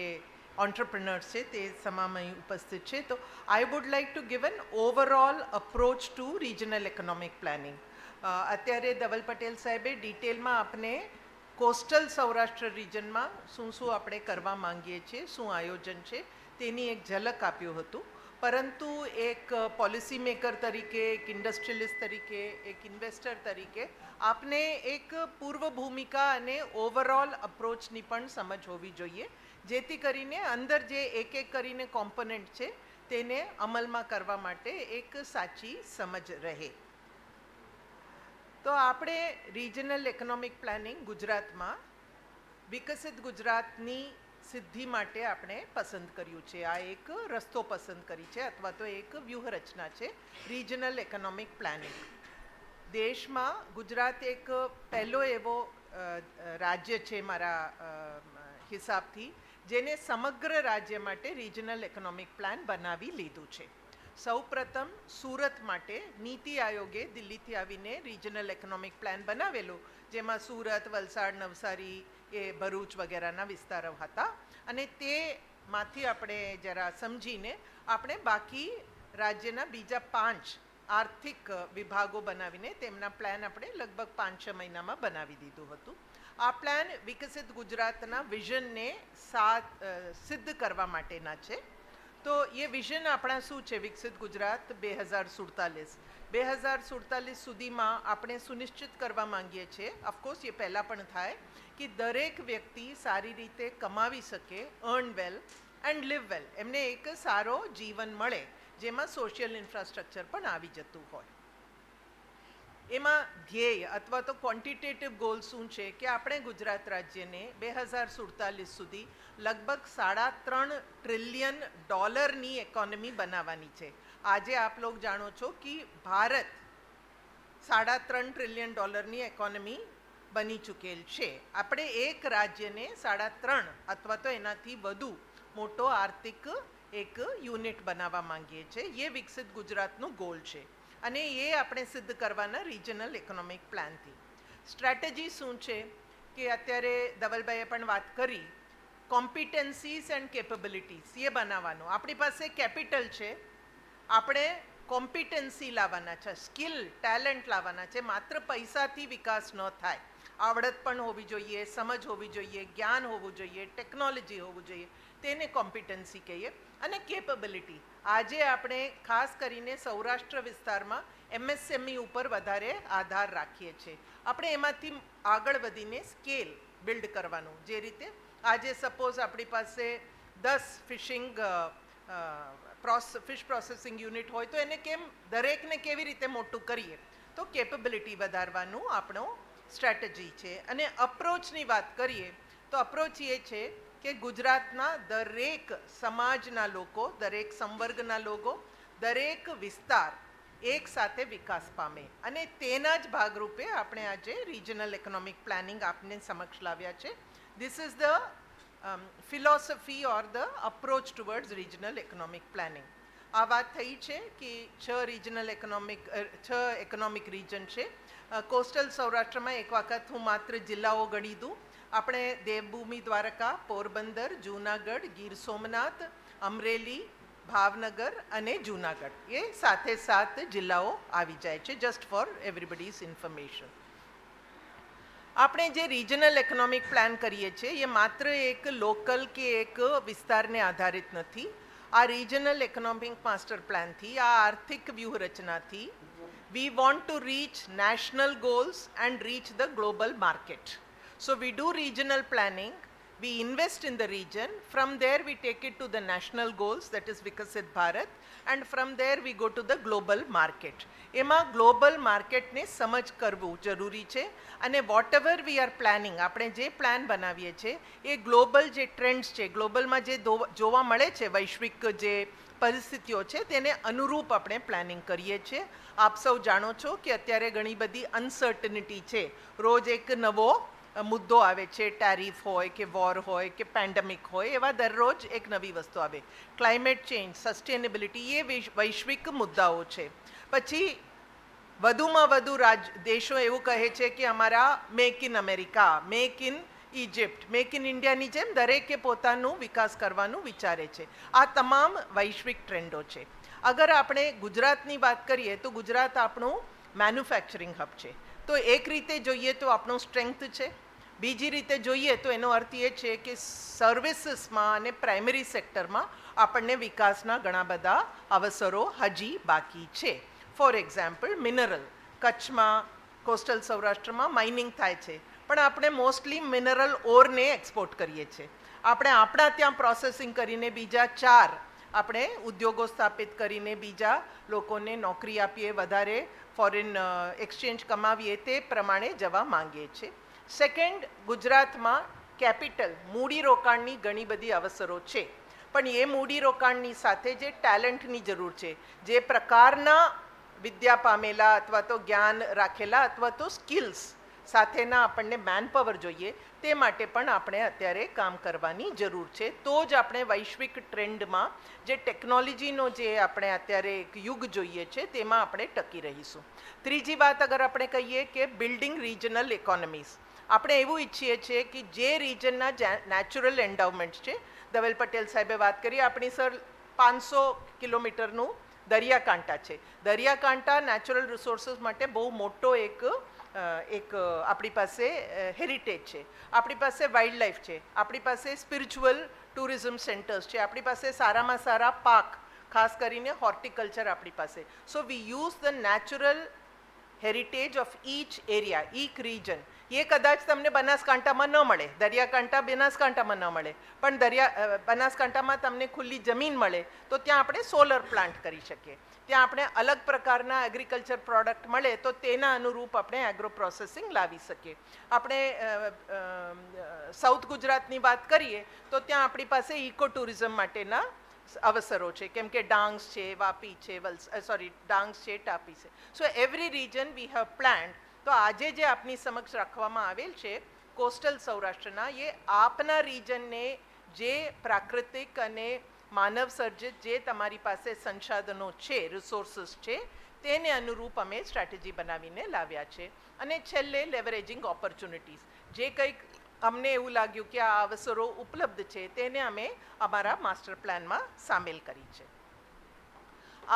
entrepreneurs છે તે તમામ અહીં ઉપસ્થિત છે. તો I would like to give an overall approach to regional economic planning. અત્યારે ધવલ પટેલ સાહેબે ડિટેલમાં આપને કોસ્ટલ સૌરાષ્ટ્ર રિજનમાં શું આપણે કરવા માંગીએ છીએ, શું આયોજન છે તેની એક ઝલક આપ્યું હતું. પરંતુ એક પોલિસી મેકર તરીકે, એક ઇન્ડસ્ટ્રીયલિસ્ટ તરીકે, એક ઇન્વેસ્ટર તરીકે આપને એક પૂર્વ ભૂમિકા અને ઓવરઓલ અપ્રોચની પણ સમજ હોવી જોઈએ, જેથી કરીને અંદર જે એક કરીને કોમ્પોનન્ટ છે તેને અમલમાં કરવા માટે એક સાચી સમજ રહે. તો આપણે રિજનલ ઇકોનોમિક પ્લાનિંગ ગુજરાતમાં વિકસિત ગુજરાતની સિદ્ધિ માટે આપણે પસંદ કર્યું છે. આ એક રસ્તો પસંદ કરી છે અથવા તો એક વ્યૂહરચના છે રિજનલ ઇકોનોમિક પ્લાનિંગ. દેશમાં ગુજરાત એક પહેલો એવો રાજ્ય છે મારા હિસાબથી જેને સમગ્ર રાજ્ય માટે રિજનલ ઇકોનોમિક પ્લાન બનાવી લીધું છે. સૌપ્રથમ સુરત માટે નીતિ આયોગે દિલ્હીથી આવીને રિજનલ ઇકોનોમિક પ્લાન બનાવેલો, જેમાં સુરત, વલસાડ, નવસારી, એ ભરૂચ વગેરેના વિસ્તારો હતા. અને તેમાંથી આપણે જરા સમજીને આપણે બાકી રાજ્યના બીજા 5 આર્થિક વિભાગો બનાવીને તેમના પ્લાન આપણે લગભગ 5-6 મહિનામાં બનાવી દીધું હતું. આ પ્લાન વિકસિત ગુજરાતના વિઝનને સિદ્ધ કરવા માટેના છે. તો એ વિઝન આપણા શું છે વિકસિત ગુજરાત 2047 સુધીમાં આપણે સુનિશ્ચિત કરવા માંગીએ છીએ, ઓફકોર્સ એ પહેલાં પણ થાય, કે દરેક વ્યક્તિ સારી રીતે કમાવી શકે, અર્ન વેલ એન્ડ લિવ વેલ, એમને એક સારો જીવન મળે જેમાં સોશિયલ ઇન્ફ્રાસ્ટ્રક્ચર પણ આવી જતું હોય. એમાં ધ્યેય અથવા તો ક્વોન્ટિટેટિવ ગોલ શું છે કે આપણે ગુજરાત રાજ્યને 2047 સુધી લગભગ $3.5 ટ્રિલિયન ઇકોનોમી બનાવવાની છે. આજે આપ લોગ જાણો છો કે ભારત $3.5 ટ્રિલિયન ઇકોનોમી બની ચૂકેલ છે. આપણે એક રાજ્યને 3.5 અથવા તો એનાથી વધુ મોટો આર્થિક એક યુનિટ બનાવવા માંગીએ છીએ. એ વિકસિત ગુજરાતનું ગોલ છે અને એ આપણે સિદ્ધ કરવાના રિજનલ ઇકોનોમિક પ્લાનથી. સ્ટ્રેટેજી શું છે કે અત્યારે ધવલભાઈએ પણ વાત કરી કોમ્પિટન્સીસ એન્ડ કેપેબિલિટીઝ એ બનાવવાનું. આપણી પાસે કેપિટલ છે, આપણે કોમ્પિટન્સી લાવવાના છે, સ્કિલ ટેલેન્ટ લાવવાના છે. માત્ર પૈસાથી વિકાસ ન થાય. આવડત પણ હોવી જોઈએ, સમજ હોવી જોઈએ, જ્ઞાન હોવું જોઈએ, ટેકનોલોજી હોવું જોઈએ, તેને કોમ્પિટન્સી કહીએ. અને કેપેબિલિટી, આજે આપણે ખાસ કરીને સૌરાષ્ટ્ર વિસ્તારમાં MSME ઉપર વધારે આધાર રાખીએ છીએ. આપણે એમાંથી આગળ વધીને સ્કેલ બિલ્ડ કરવાનું. જે રીતે આજે સપોઝ આપણી પાસે 10 ફિશ પ્રોસેસિંગ યુનિટ હોય તો એને કેમ દરેકને કેવી રીતે મોટું કરીએ, તો કેપેબિલિટી વધારવાનું આપણો સ્ટ્રેટેજી છે. અને અપ્રોચની વાત કરીએ તો અપ્રોચ એ છે કે ગુજરાતના દરેક સમાજના લોકો, દરેક સંવર્ગના લોકો, દરેક વિસ્તાર એક સાથે વિકાસ પામે. અને તેના જ ભાગરૂપે આપણે આજે રિજનલ ઇકોનોમિક પ્લાનિંગ આપને સમક્ષ લાવ્યા છે. This is the philosophy or the approach towards regional economic planning. આ વાત થઈ છે કે 6 economic region છે. કોસ્ટલ સૌરાષ્ટ્રમાં એક વખત હું માત્ર જિલ્લાઓ ગણી દઉં. આપણે દેવભૂમિ દ્વારકા, પોરબંદર, જૂનાગઢ, ગીર સોમનાથ, અમરેલી, ભાવનગર અને જૂનાગઢ, એ સાથે 7 જિલ્લાઓ આવી જાય છે. Just four everybody's information. આપણે જે રિજનલ ઇકોનોમિક પ્લાન કરીએ છીએ એ માત્ર એક લોકલ કે એક વિસ્તારને આધારિત નથી. આ રિજનલ ઇકોનોમિક માસ્ટર પ્લાનથી, આ આર્થિક વ્યૂહરચનાથી we want to reach national goals and reach the global market. So we do regional planning, we invest in the region, from there we take it to the national goals, that is Vikasit Bharat, and from there we go to the global market. એમાં global માર્કેટને સમજ કરવું જરૂરી છે. અને whatever we are planning, આપણે જે plan બનાવીએ છીએ એ ગ્લોબલ જે ટ્રેન્ડ્સ છે, ગ્લોબલમાં જે જોવા મળે છે વૈશ્વિક જે પરિસ્થિતિઓ છે તેને અનુરૂપ આપણે પ્લાનિંગ કરીએ છીએ. આપ સૌ જાણો છો કે અત્યારે ઘણી બધી અનસર્ટનિટી છે. રોજ એક નવો મુદ્દો આવે છે. ટેરિફ હોય કે વોર હોય કે પેન્ડેમિક હોય, એવા દરરોજ એક નવી વસ્તુ આવે. ક્લાઇમેટ ચેન્જ, સસ્ટેનેબિલિટી, એ વૈશ્વિક મુદ્દાઓ છે. પછી વધુમાં વધુ દેશો એવું કહે છે કે અમારા make in America, make in Egypt, make in ઇન્ડિયાની જેમ દરેકે પોતાનું વિકાસ કરવાનું વિચારે છે. આ તમામ વૈશ્વિક ટ્રેન્ડો છે. અગર આપણે ગુજરાતની વાત કરીએ તો ગુજરાત આપણું મેન્યુફેક્ચરિંગ હબ છે. તો એક રીતે જોઈએ તો આપણું સ્ટ્રેન્થ છે. બીજી રીતે જોઈએ તો એનો અર્થ એ છે કે સર્વિસીસમાં અને પ્રાઇમરી સેક્ટરમાં આપણને વિકાસના ઘણા બધા અવસરો હજી બાકી છે. ફોર એક્ઝામ્પલ મિનરલ, કચ્છમાં કોસ્ટલ સૌરાષ્ટ્રમાં માઇનિંગ થાય છે, પણ આપણે મોસ્ટલી મિનરલ ઓરને એક્સપોર્ટ કરીએ છીએ. આપણે આપણા ત્યાં પ્રોસેસિંગ કરીને બીજા 4 આપણે ઉદ્યોગો સ્થાપિત કરીને બીજા લોકોને નોકરી આપીએ, વધારે ફોરેન એક્સચેન્જ કમાવીએ, તે પ્રમાણે જવા માંગીએ છીએ. સેકન્ડ, ગુજરાતમાં કેપિટલ મૂડીરોકાણની ઘણી બધી અવસરો છે, પણ એ મૂડીરોકાણની સાથે જે ટેલેન્ટની જરૂર છે, જે પ્રકારના વિદ્યા પામેલા અથવા તો જ્ઞાન રાખેલા અથવા તો સ્કિલ્સ સાથેના આપણને મેનપાવર જોઈએ, તે માટે પણ આપણે અત્યારે કામ કરવાની જરૂર છે. તો જ આપણે વૈશ્વિક ટ્રેન્ડમાં જે ટેકનોલોજીનો જે આપણે અત્યારે એક યુગ જોઈએ છે તેમાં આપણે ટકી રહીશું. ત્રીજી વાત અગર આપણે કહીએ કે બિલ્ડિંગ રિજનલ ઇકોનોમીઝ, આપણે એવું ઈચ્છીએ છીએ કે જે રિજનના નેચરલ એન્ડાવમેન્ટ છે, ધવલ પટેલ સાહેબે વાત કરી, આપણી સર 500 કિલોમીટરનું દરિયાકાંઠા છે. દરિયાકાંઠા નેચરલ રિસોર્સિસ માટે બહુ મોટો એક આપણી પાસે હેરિટેજ છે. આપણી પાસે વાઇલ્ડ લાઈફ છે, આપણી પાસે સ્પિરિચ્યુઅલ ટુરિઝમ સેન્ટર્સ છે, આપણી પાસે સારામાં સારા પાક, ખાસ કરીને હોર્ટિકલ્ચર આપણી પાસે. So we use the natural heritage of each area, each region. એ કદાચ તમને બનાસકાંઠામાં ન મળે, દરિયાકાંઠા બનાસકાંઠામાં ન મળે, પણ બનાસકાંઠામાં તમને ખુલ્લી જમીન મળે તો ત્યાં આપણે સોલર પ્લાન્ટ કરી શકીએ. ત્યાં આપણે અલગ પ્રકારના એગ્રીકલ્ચર પ્રોડક્ટ મળે તો તેના અનુરૂપ આપણે એગ્રો પ્રોસેસિંગ લાવી શકીએ. આપણે સાઉથ ગુજરાતની વાત કરીએ તો ત્યાં આપણી પાસે ઇકો ટુરિઝમ માટેના અવસરો છે, કેમ કે ડાંગ છે, વાપી છે, ડાંગ છે, તાપી છે. So every region we have planned. તો આજે જે આપની સમક્ષ રાખવામાં આવેલ છે કોસ્ટલ સૌરાષ્ટ્રના, એ આપના રિજનને જે પ્રાકૃતિક અને માનવ સર્જિત જે તમારી પાસે સંસાધનો છે, રિસોર્સિસ છે, તેને અનુરૂપ અમે સ્ટ્રેટેજી બનાવીને લાવ્યા છે. અને છેલ્લે લેવરેજિંગ ઓપોર્ચ્યુનિટીઝ, જે કંઈક અમને એવું લાગ્યું કે આ અવસરો ઉપલબ્ધ છે તેને અમે અમારા માસ્ટર પ્લાનમાં સામેલ કરી છે.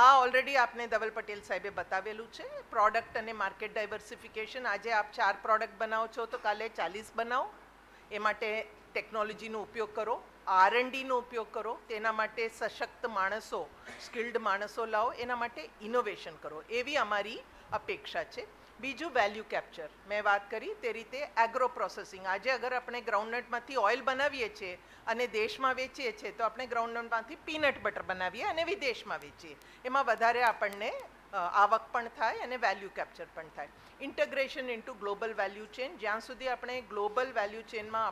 આ ઓલરેડી આપને ધવલ પટેલ સાહેબે બતાવેલું છે. પ્રોડક્ટ અને માર્કેટ ડાયવર્સિફિકેશન. આજે આપ 4 પ્રોડક્ટ બનાવો છો તો કાલે 40 બનાવો. એ માટે ટેકનોલોજીનો ઉપયોગ કરો, R&Dનો ઉપયોગ કરો, તેના માટે સશક્ત માણસો, સ્કિલ્ડ માણસો લાવો, એના માટે ઇનોવેશન કરો, એવી અમારી અપેક્ષા છે. બીજું વેલ્યુ કેપ્ચર. મેં વાત કરી તે રીતે એગ્રો પ્રોસેસિંગ. આજે અગર આપણે ગ્રાઉન્ડનટમાંથી ઓઇલ બનાવીએ છીએ અને દેશમાં વેચીએ છીએ તો આપણે ગ્રાઉન્ડનટમાંથી પીનટ બટર બનાવીએ અને વિદેશમાં વેચીએ. એમાં વધારે આપણને આવક પણ થાય અને વેલ્યુ કેપ્ચર પણ થાય. Integration into global value chain. જ્યાં સુધી આપણે ગ્લોબલ વેલ્યુ ચેનમાં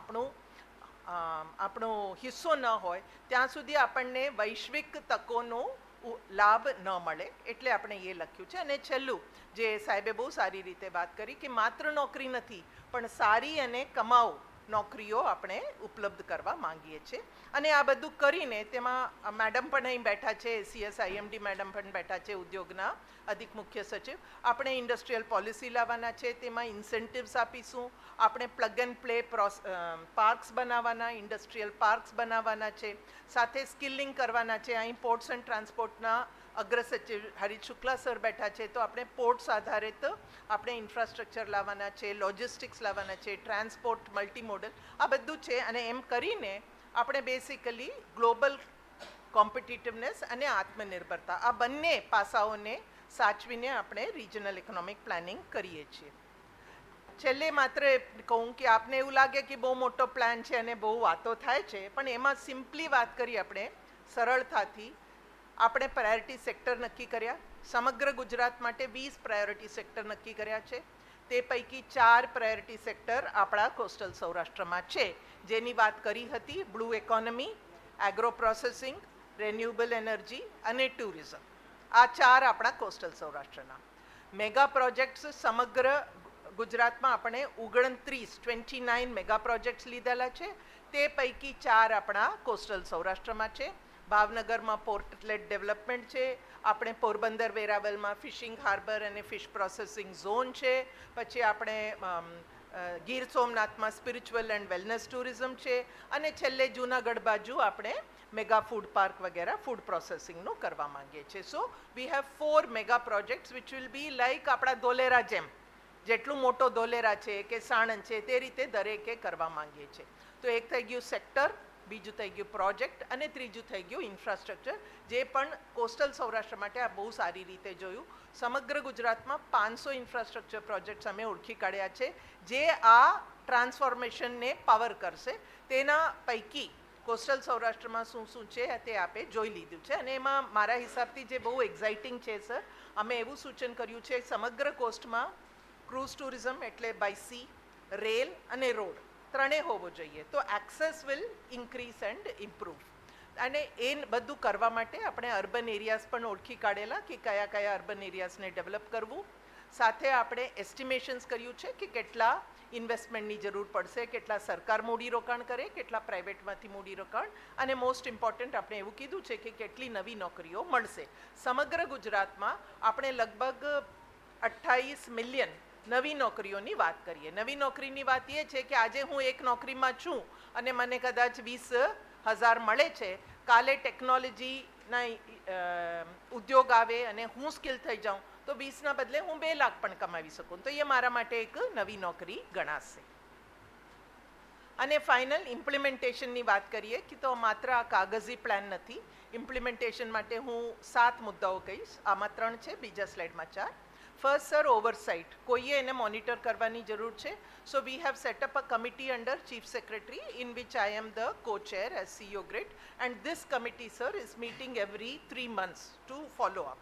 આપણો હિસ્સો ન હોય ત્યાં સુધી આપણને વૈશ્વિક તકોનો લાભ ન મળે, એટલે આપણે એ લખ્યું છે. અને છેલ્લું, જે સાહેબે બહુ સારી રીતે વાત કરી કે માત્ર નોકરી નથી પણ સારી અને કમાઉ નોકરીઓ આપણે ઉપલબ્ધ કરવા માંગીએ છીએ. અને આ બધું કરીને તેમાં મેડમ પણ અહીં બેઠા છે, CSIMD મેડમ પણ બેઠા છે, ઉદ્યોગના અધિક મુખ્ય સચિવ. આપણે ઇન્ડસ્ટ્રીયલ પોલિસી લાવવાના છે, તેમાં ઇન્સેન્ટિવ્સ આપીશું. આપણે પ્લગ એન્ડ પ્લે પાર્ક્સ બનાવવાના, ઇન્ડસ્ટ્રીયલ પાર્ક્સ બનાવવાના છે, સાથે સ્કિલિંગ કરવાના છે. અહીં પોર્ટ્સ એન્ડ ટ્રાન્સપોર્ટના અગ્ર સચિવ હરીશ શુક્લા સર બેઠા છે, તો આપણે પોર્ટ્સ આધારિત આપણે ઇન્ફ્રાસ્ટ્રક્ચર લાવવાના છે, લોજિસ્ટિક્સ લાવવાના છે, ટ્રાન્સપોર્ટ, મલ્ટીમોડલ, આ બધું છે. અને એમ કરીને આપણે બેસિકલી ગ્લોબલ કોમ્પિટિટિવનેસ અને આત્મનિર્ભરતા, આ બંને પાસાઓને સાચવીને આપણે રિજનલ ઇકોનોમિક પ્લાનિંગ કરીએ છીએ. છેલ્લે માત્ર કહું કે આપને એવું લાગે કે બહુ મોટો પ્લાન છે અને બહુ વાતો થાય છે, પણ એમાં સિમ્પલી વાત કરી આપણે સરળતાથી. આપણે પ્રાયોરિટી સેક્ટર નક્કી કર્યા. સમગ્ર ગુજરાત માટે 20 પ્રાયોરિટી સેક્ટર નક્કી કર્યા છે. તે પૈકી 4 પ્રાયોરિટી સેક્ટર આપણા કોસ્ટલ સૌરાષ્ટ્રમાં છે, જેની વાત કરી હતી: blue economy, agro processing, renewable energy અને ટુરિઝમ. આ 4 આપણા કોસ્ટલ સૌરાષ્ટ્રના મેગા પ્રોજેક્ટ્સ. સમગ્ર ગુજરાતમાં આપણે 29 મેગા પ્રોજેક્ટ્સ લીધેલા છે. તે પૈકી 4 આપણા કોસ્ટલ સૌરાષ્ટ્રમાં છે. ભાવનગરમાં પોર્ટલેટ ડેવલપમેન્ટ છે. આપણે પોરબંદર વેરાવલમાં ફિશિંગ હાર્બર અને ફિશ પ્રોસેસિંગ ઝોન છે. પછી આપણે ગીર સોમનાથમાં સ્પિરિચ્યુઅલ એન્ડ વેલનેસ ટુરિઝમ છે. અને છેલ્લે જૂનાગઢ બાજુ આપણે મેગા ફૂડ પાર્ક વગેરે ફૂડ પ્રોસેસિંગનું કરવા માંગીએ છીએ. So we have 4 mega projects which will be like આપણા ધોલેરા જેમ. જેટલું મોટો ધોલેરા છે કે સાણંદ છે તે રીતે દરેકે કરવા માંગીએ છીએ. તો એક થઈ ગયું સેક્ટર, બીજું થઈ ગયું પ્રોજેક્ટ અને ત્રીજું થઈ ગયું ઇન્ફ્રાસ્ટ્રક્ચર, જે પણ કોસ્ટલ સૌરાષ્ટ્ર માટે આ બહુ સારી રીતે જોયું. સમગ્ર ગુજરાતમાં 500 ઇન્ફ્રાસ્ટ્રક્ચર પ્રોજેક્ટ્સ અમે ઓળખી કાઢ્યા છે, જે આ ટ્રાન્સફોર્મેશનને પાવર કરશે. તેના પૈકી કોસ્ટલ સૌરાષ્ટ્રમાં શું શું છે તે આપે જોઈ લીધું છે. અને એમાં મારા હિસાબથી જે બહુ એક્સાઇટિંગ છે સર, અમે એવું સૂચન કર્યું છે સમગ્ર કોસ્ટમાં ક્રૂઝ ટુરિઝમ એટલે બાય સી, રેલ અને રોડ ત્રણેય હોવો જોઈએ. તો access will increase and improve. અને એ બધું કરવા માટે આપણે અર્બન એરિયાઝ પણ ઓળખી કાઢેલા કે કયા કયા અર્બન એરિયાઝને ડેવલપ કરવું. સાથે આપણે એસ્ટિમેશન્સ કર્યું છે કે કેટલા ઇન્વેસ્ટમેન્ટની જરૂર પડશે, કેટલા સરકાર મૂડીરોકાણ કરે, કેટલા પ્રાઇવેટમાંથી મૂડીરોકાણ, અને મોસ્ટ ઇમ્પોર્ટન્ટ આપણે એવું કીધું છે કે કેટલી નવી નોકરીઓ મળશે. સમગ્ર ગુજરાતમાં આપણે લગભગ 28 મિલિયન નવી નોકરીઓની વાત કરીએ. નવી નોકરીની વાત એ છે કે આજે હું એક નોકરીમાં છું અને મને કદાચ 20,000 મળે છે. કાલે ટેકનોલોજીના ઉદ્યોગ આવે અને હું સ્કિલ થઈ જાઉં તો 20ના બદલે હું 2 લાખ પણ કમાવી શકું. તો એ મારા માટે એક નવી નોકરી ગણાશે. અને ફાઇનલ ઇમ્પ્લિમેન્ટેશનની વાત કરીએ કે તો માત્ર આ કાગઝી પ્લાન નથી. ઇમ્પ્લિમેન્ટેશન માટે હું 7 મુદ્દાઓ કહીશ. આમાં 3 છે, બીજા સ્લાઇડમાં 4. First sir, oversight. કોઈએ એને મોનિટર કરવાની જરૂર છે. So we have set up a committee under chief secretary in which I am the co-chair as CEO GRID, and this committee sir is meeting every 3 months to follow up.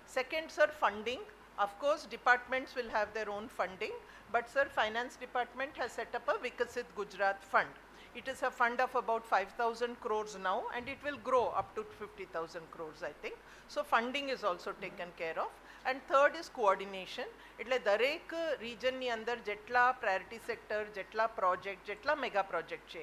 Second sir, funding. Of course departments will have their own funding, but sir, finance department has set up a Vikasit Gujarat fund. It is a fund of about 5,000 crores now and it will grow up to 50,000 crores I think. So funding is also taken care of. And third is coordination. એટલે દરેક રિજનની અંદર જેટલા priority sector, જેટલા project, જેટલા mega project છે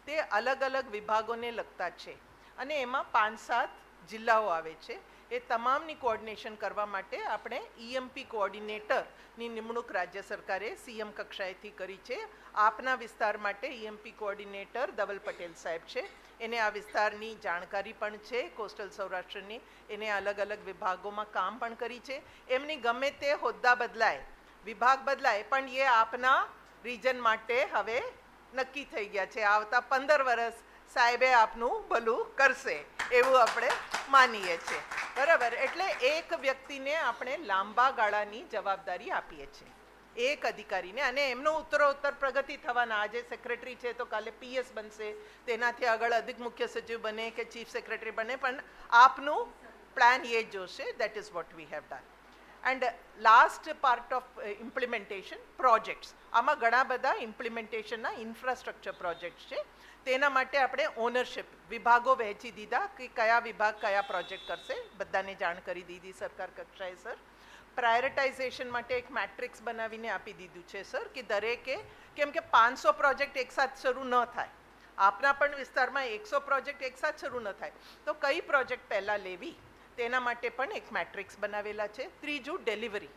તે અલગ અલગ વિભાગોને લગતા છે અને એમાં 5-7 જિલ્લાઓ આવે છે. એ તમામની કોઓર્ડિનેશન કરવા માટે આપણે EMP કોઓર્ડિનેટરની નિમણૂક રાજ્ય સરકારે CM કક્ષાએથી કરી છે. આપના વિસ્તાર માટે EMP કોઓર્ડિનેટર ધવલ પટેલ સાહેબ છે. એને આ વિસ્તારની જાણકારી પણ છે, કોસ્ટલ સૌરાષ્ટ્રની. એને અલગ અલગ વિભાગોમાં કામ પણ કરી છે. એમની ગમે તે હોદ્દા બદલાય, વિભાગ બદલાય, પણ એ આપના રીજન માટે હવે નક્કી થઈ ગયા છે. આવતા 15 વર્ષ સાહેબે આપનું ભલું કરશે એવું આપણે માનીએ છીએ. બરાબર. એટલે એક વ્યક્તિને આપણે લાંબા ગાળાની જવાબદારી આપીએ છીએ, એક અધિકારીને, અને એમનો ઉત્તરોત્તર પ્રગતિ થવાના. આજે સેક્રેટરી છે તો કાલે PS બનશે, તેનાથી આગળ અધિક મુખ્ય સચિવ બને કે ચીફ સેક્રેટરી બને, પણ આપનું પ્લાન એ જોશે. That is what we have done. And last part of implementation projects. આમાં ઘણા બધા ઇમ્પ્લિમેન્ટેશનના ઇન્ફ્રાસ્ટ્રક્ચર પ્રોજેક્ટ્સ છે. તેના માટે આપણે ઓનરશિપ વિભાગો વહેંચી દીધા કે કયા વિભાગ કયા પ્રોજેક્ટ કરશે. બધાને જાણ કરી દીધી સરકાર કક્ષાએ સર. પ્રાયોરિટાઇઝેશન માટે એક મેટ્રિક્સ બનાવીને આપી દીધું છે સર, કે દરેકે, કેમ કે 500 પ્રોજેક્ટ એકસાથ શરૂ ન થાય, આપના પણ વિસ્તારમાં 100 પ્રોજેક્ટ એકસાથ શરૂ ન થાય, તો કઈ પ્રોજેક્ટ પહેલાં લેવી તેના માટે પણ એક મેટ્રિક્સ બનાવેલા છે. ત્રીજું, ડિલિવરી.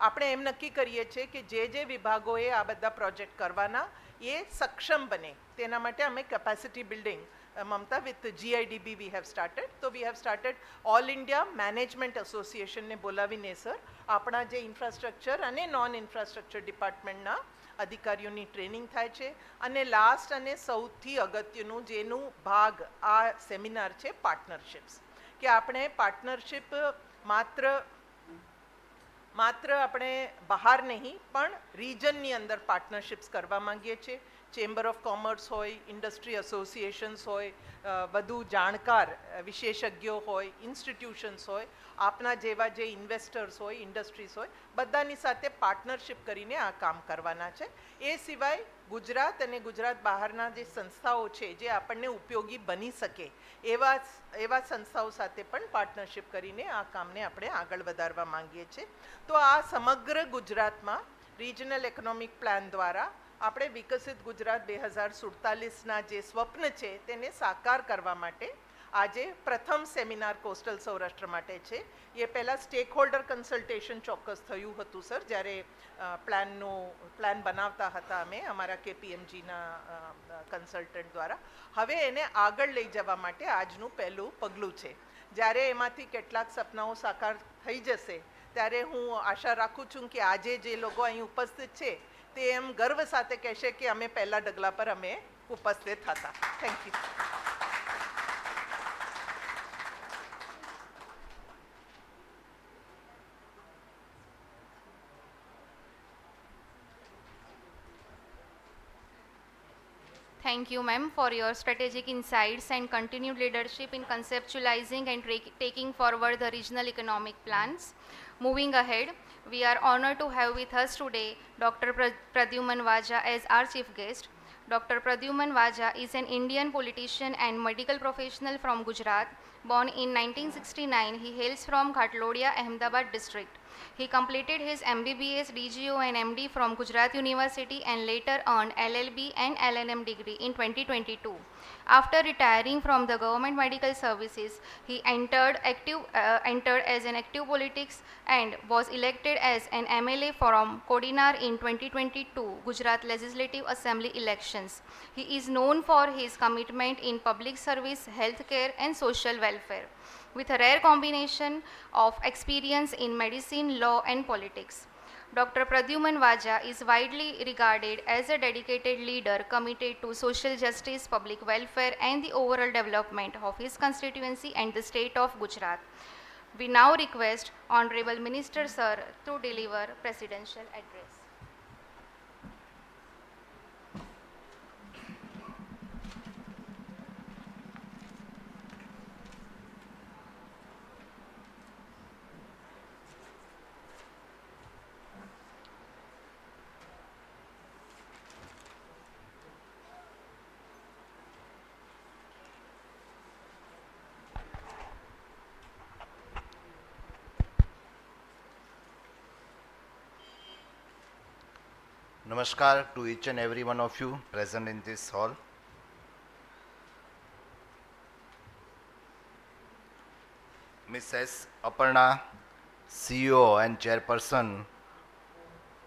આપણે એમ નક્કી કરીએ છીએ કે જે વિભાગોએ આ બધા પ્રોજેક્ટ કરવાના એ સક્ષમ બને, તેના માટે અમે capacity building, Mamta, with GIDB we have started. તો we have started all India management એસોસિએશનને બોલાવીને સર આપણા જે ઇન્ફ્રાસ્ટ્રક્ચર અને નોન ઇન્ફ્રાસ્ટ્રક્ચર ડિપાર્ટમેન્ટના અધિકારીઓની ટ્રેનિંગ થાય છે. અને લાસ્ટ અને સૌથી અગત્યનું જેનું ભાગ આ સેમિનાર છે, પાર્ટનરશિપ્સ. કે આપણે પાર્ટનરશિપ માત્ર આપણે બહાર નહીં પણ રીજનની અંદર પાર્ટનરશિપ્સ કરવા માંગીએ છીએ. ચેમ્બર ઓફ કોમર્સ હોય, ઇન્ડસ્ટ્રી એસોસિએશન્સ હોય, વધુ જાણકાર વિશેષજ્ઞો હોય, ઇન્સ્ટિટ્યુશન્સ હોય, આપના જેવા જે ઇન્વેસ્ટર્સ હોય, ઇન્ડસ્ટ્રીઝ હોય, બધાની સાથે પાર્ટનરશિપ કરીને આ કામ કરવાના છે. એ સિવાય ગુજરાત અને ગુજરાત બહારના જે સંસ્થાઓ છે જે આપણને ઉપયોગી બની શકે એવા સંસ્થાઓ સાથે પણ પાર્ટનરશિપ કરીને આ કામને આપણે આગળ વધારવા માંગીએ છીએ. તો આ સમગ્ર ગુજરાતમાં રિજનલ ઇકોનોમિક પ્લાન દ્વારા આપણે વિકસિત ગુજરાત 2047ના જે સ્વપ્ન છે તેને સાકાર કરવા માટે આજે પ્રથમ સેમિનાર કોસ્ટલ સૌરાષ્ટ્ર માટે છે. એ પહેલાં સ્ટેક હોલ્ડર કન્સલ્ટેશન ચોક્કસ થયું હતું સર, જ્યારે પ્લાન બનાવતા હતા અમે અમારા KPMGના કન્સલ્ટન્ટ દ્વારા. હવે એને આગળ લઈ જવા માટે આજનું પહેલું પગલું છે. જ્યારે એમાંથી કેટલાક સપનાઓ સાકાર થઈ જશે ત્યારે હું આશા રાખું છું કે આજે જે લોકો અહીં ઉપસ્થિત છે તે એમ ગર્વ સાથે કહેશે કે અમે પહેલા ડગલા પર અમે ઉપસ્થિત હતા. Thank you. Thank you, ma'am, for your strategic insights and continued leadership in conceptualizing and taking forward the regional economic plans. Moving ahead, we are honored to have with us today Dr. Pradyuman Vaja as our chief guest. Dr. Pradyuman Vaja is an Indian politician and medical professional from Gujarat. Born in 1969, he hails from Ghatlodiya, Ahmedabad district. He completed his MBBS, DGO and MD from Gujarat University and later earned LLB and LLM degree in 2022. After retiring from the government medical services, he entered as an active politics and was elected as an MLA from Kodinar in 2022 Gujarat Legislative Assembly elections. He is known for his commitment in public service, healthcare and social welfare, with a rare combination of experience in medicine, law and politics. Dr. Pradyuman Vaja is widely regarded as a dedicated leader committed to social justice, public welfare and the overall development of his constituency and the state of Gujarat. We now request Honorable Minister Sir to deliver presidential address. Namaskar to each and every one of you present in this hall. Ms. S. Aparna, CEO and Chairperson,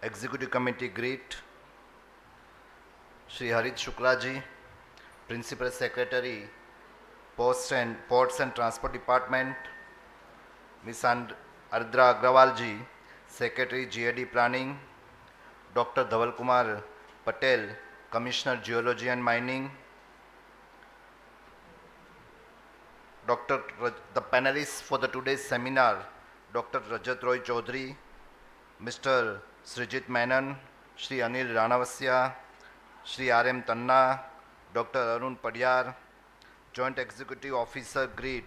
Executive Committee GREET, Shri Harit Shuklaji, Principal Secretary, Ports and Transport Department, Ms. Ardra Agrawalji, Secretary GIDB Planning, Dr. Dhaval Kumar Patel, Commissioner Geology and Mining, the panelists for the today's seminar, Dr. Rajat Roy Chaudhary, Mr. Srijit Menon, Shri Anil Ranavasya, Shri R.M. Tanna, Dr. Arun Padyar, Joint Executive Officer GREET,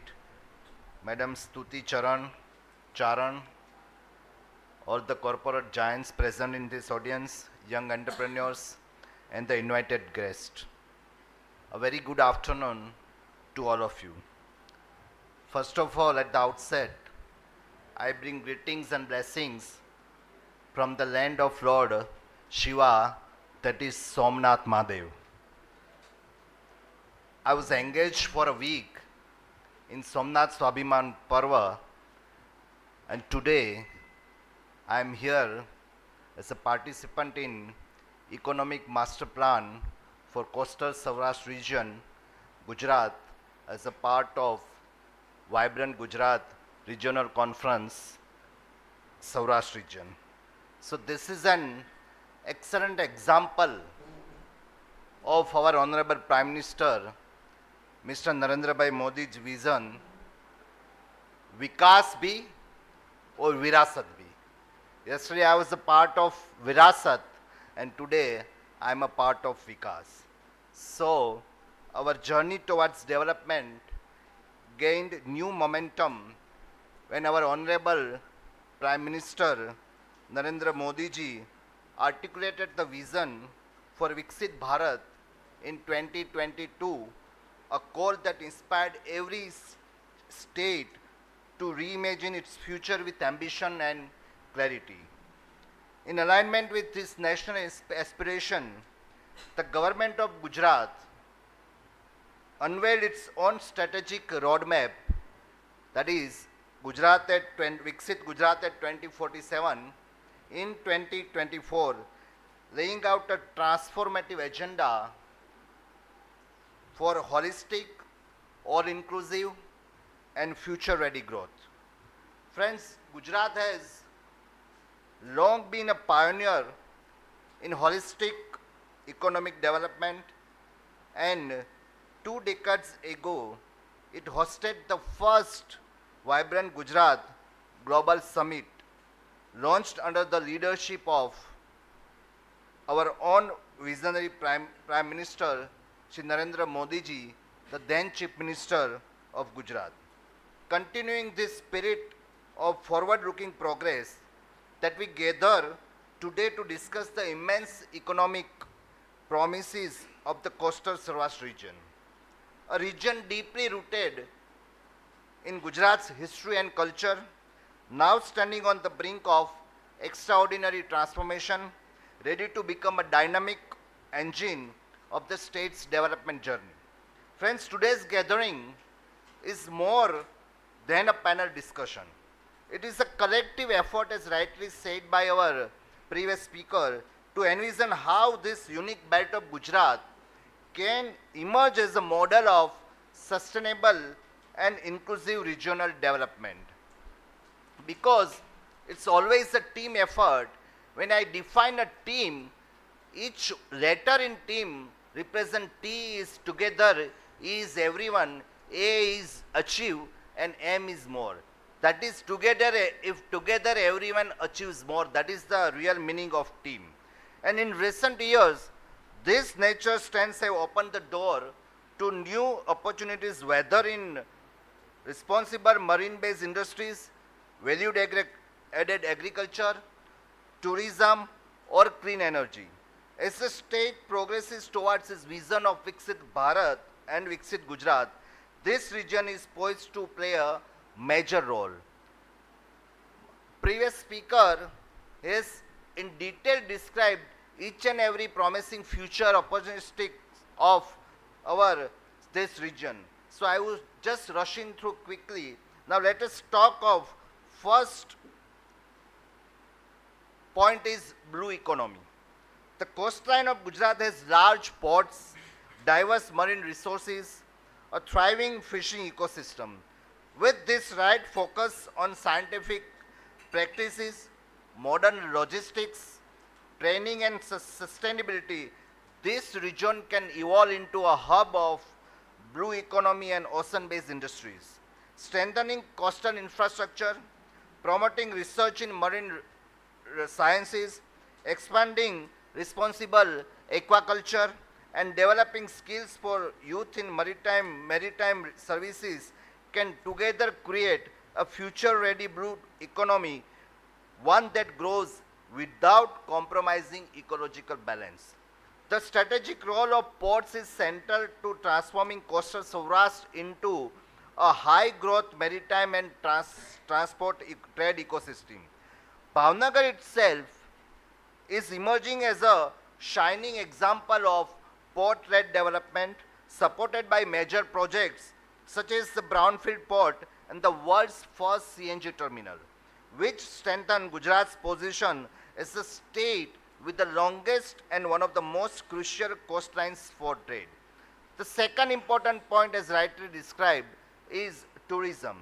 Madam Stuti Charan, all the corporate giants present in this audience, young entrepreneurs, and the invited guests. A very good afternoon to all of you. First of all, at the outset, I bring greetings and blessings from the land of Lord Shiva, that is Somnath Mahadev. I was engaged for a week in Somnath Swabhiman Parva, and today I am here as a participant in Economic Master Plan for Coastal Saurashtra region, Gujarat, as a part of Vibrant Gujarat Regional Conference, Saurashtra region. So this is an excellent example of our Honorable Prime Minister, Mr. Narendra Bhai Modi's vision, Vikas bhi or Virasat bhi. Yesterday I was a part of Virasat and today I am a part of Vikas. So our journey towards development gained new momentum when our Honorable Prime Minister Narendra Modi ji articulated the vision for Viksit Bharat in 2022, a call that inspired every state to reimagine its future with ambition and clarity. In alignment with this national aspiration, the government of Gujarat unveiled its own strategic roadmap, that is Viksit Gujarat at 2047 in 2024, laying out a transformative agenda for holistic, all-inclusive and future-ready growth. Friends, Gujarat has long been a pioneer in holistic economic development, and 2 decades ago, it hosted the first Vibrant Gujarat Global Summit, launched under the leadership of our own visionary Prime Minister, Shri Narendra Modi ji, the then Chief Minister of Gujarat. Continuing this spirit of forward-looking progress that we gather today to discuss the immense economic promises of the Coastal Saurashtra region, a region deeply rooted in Gujarat's history and culture, now standing on the brink of extraordinary transformation, ready to become a dynamic engine of the state's development journey. Friends, today's gathering is more than a panel discussion. It is a collective effort, as rightly said by our previous speaker, to envision how this unique belt of Gujarat can emerge as a model of sustainable and inclusive regional development. Because it's always a team effort. When I define a team, each letter in team represent T is together, E is everyone, A is achieve, and M is more. That is together, if together everyone achieves more, that is the real meaning of team. And in recent years, this nature strengths have opened the door to new opportunities, whether in responsible marine-based industries, value-added agriculture, tourism, or clean energy. As the state progresses towards its vision of Viksit Bharat and Viksit Gujarat, this region is poised to play a major role. Previous speaker has in detail described each and every promising future opportunistic of this region. So I will just rushing through quickly. Now let us talk of first point is blue economy. The coastline of Gujarat has large ports, diverse marine resources, a thriving fishing ecosystem. With this right focus on scientific practices, modern logistics, training and sustainability, this region can evolve into a hub of blue economy and ocean-based industries, strengthening coastal infrastructure, promoting research in marine sciences, expanding responsible aquaculture, and developing skills for youth in maritime services can together create a future-ready blue economy, one that grows without compromising ecological balance. The strategic role of ports is central to transforming Coastal Saurashtra into a high-growth maritime and transport trade ecosystem. Bhavnagar itself is emerging as a shining example of port-led development supported by major projects such as the Brownfield Port and the world's first CNG terminal, which strengthen Gujarat's position as a state with the longest and one of the most crucial coastlines for trade. The second important point, as rightly described, is tourism.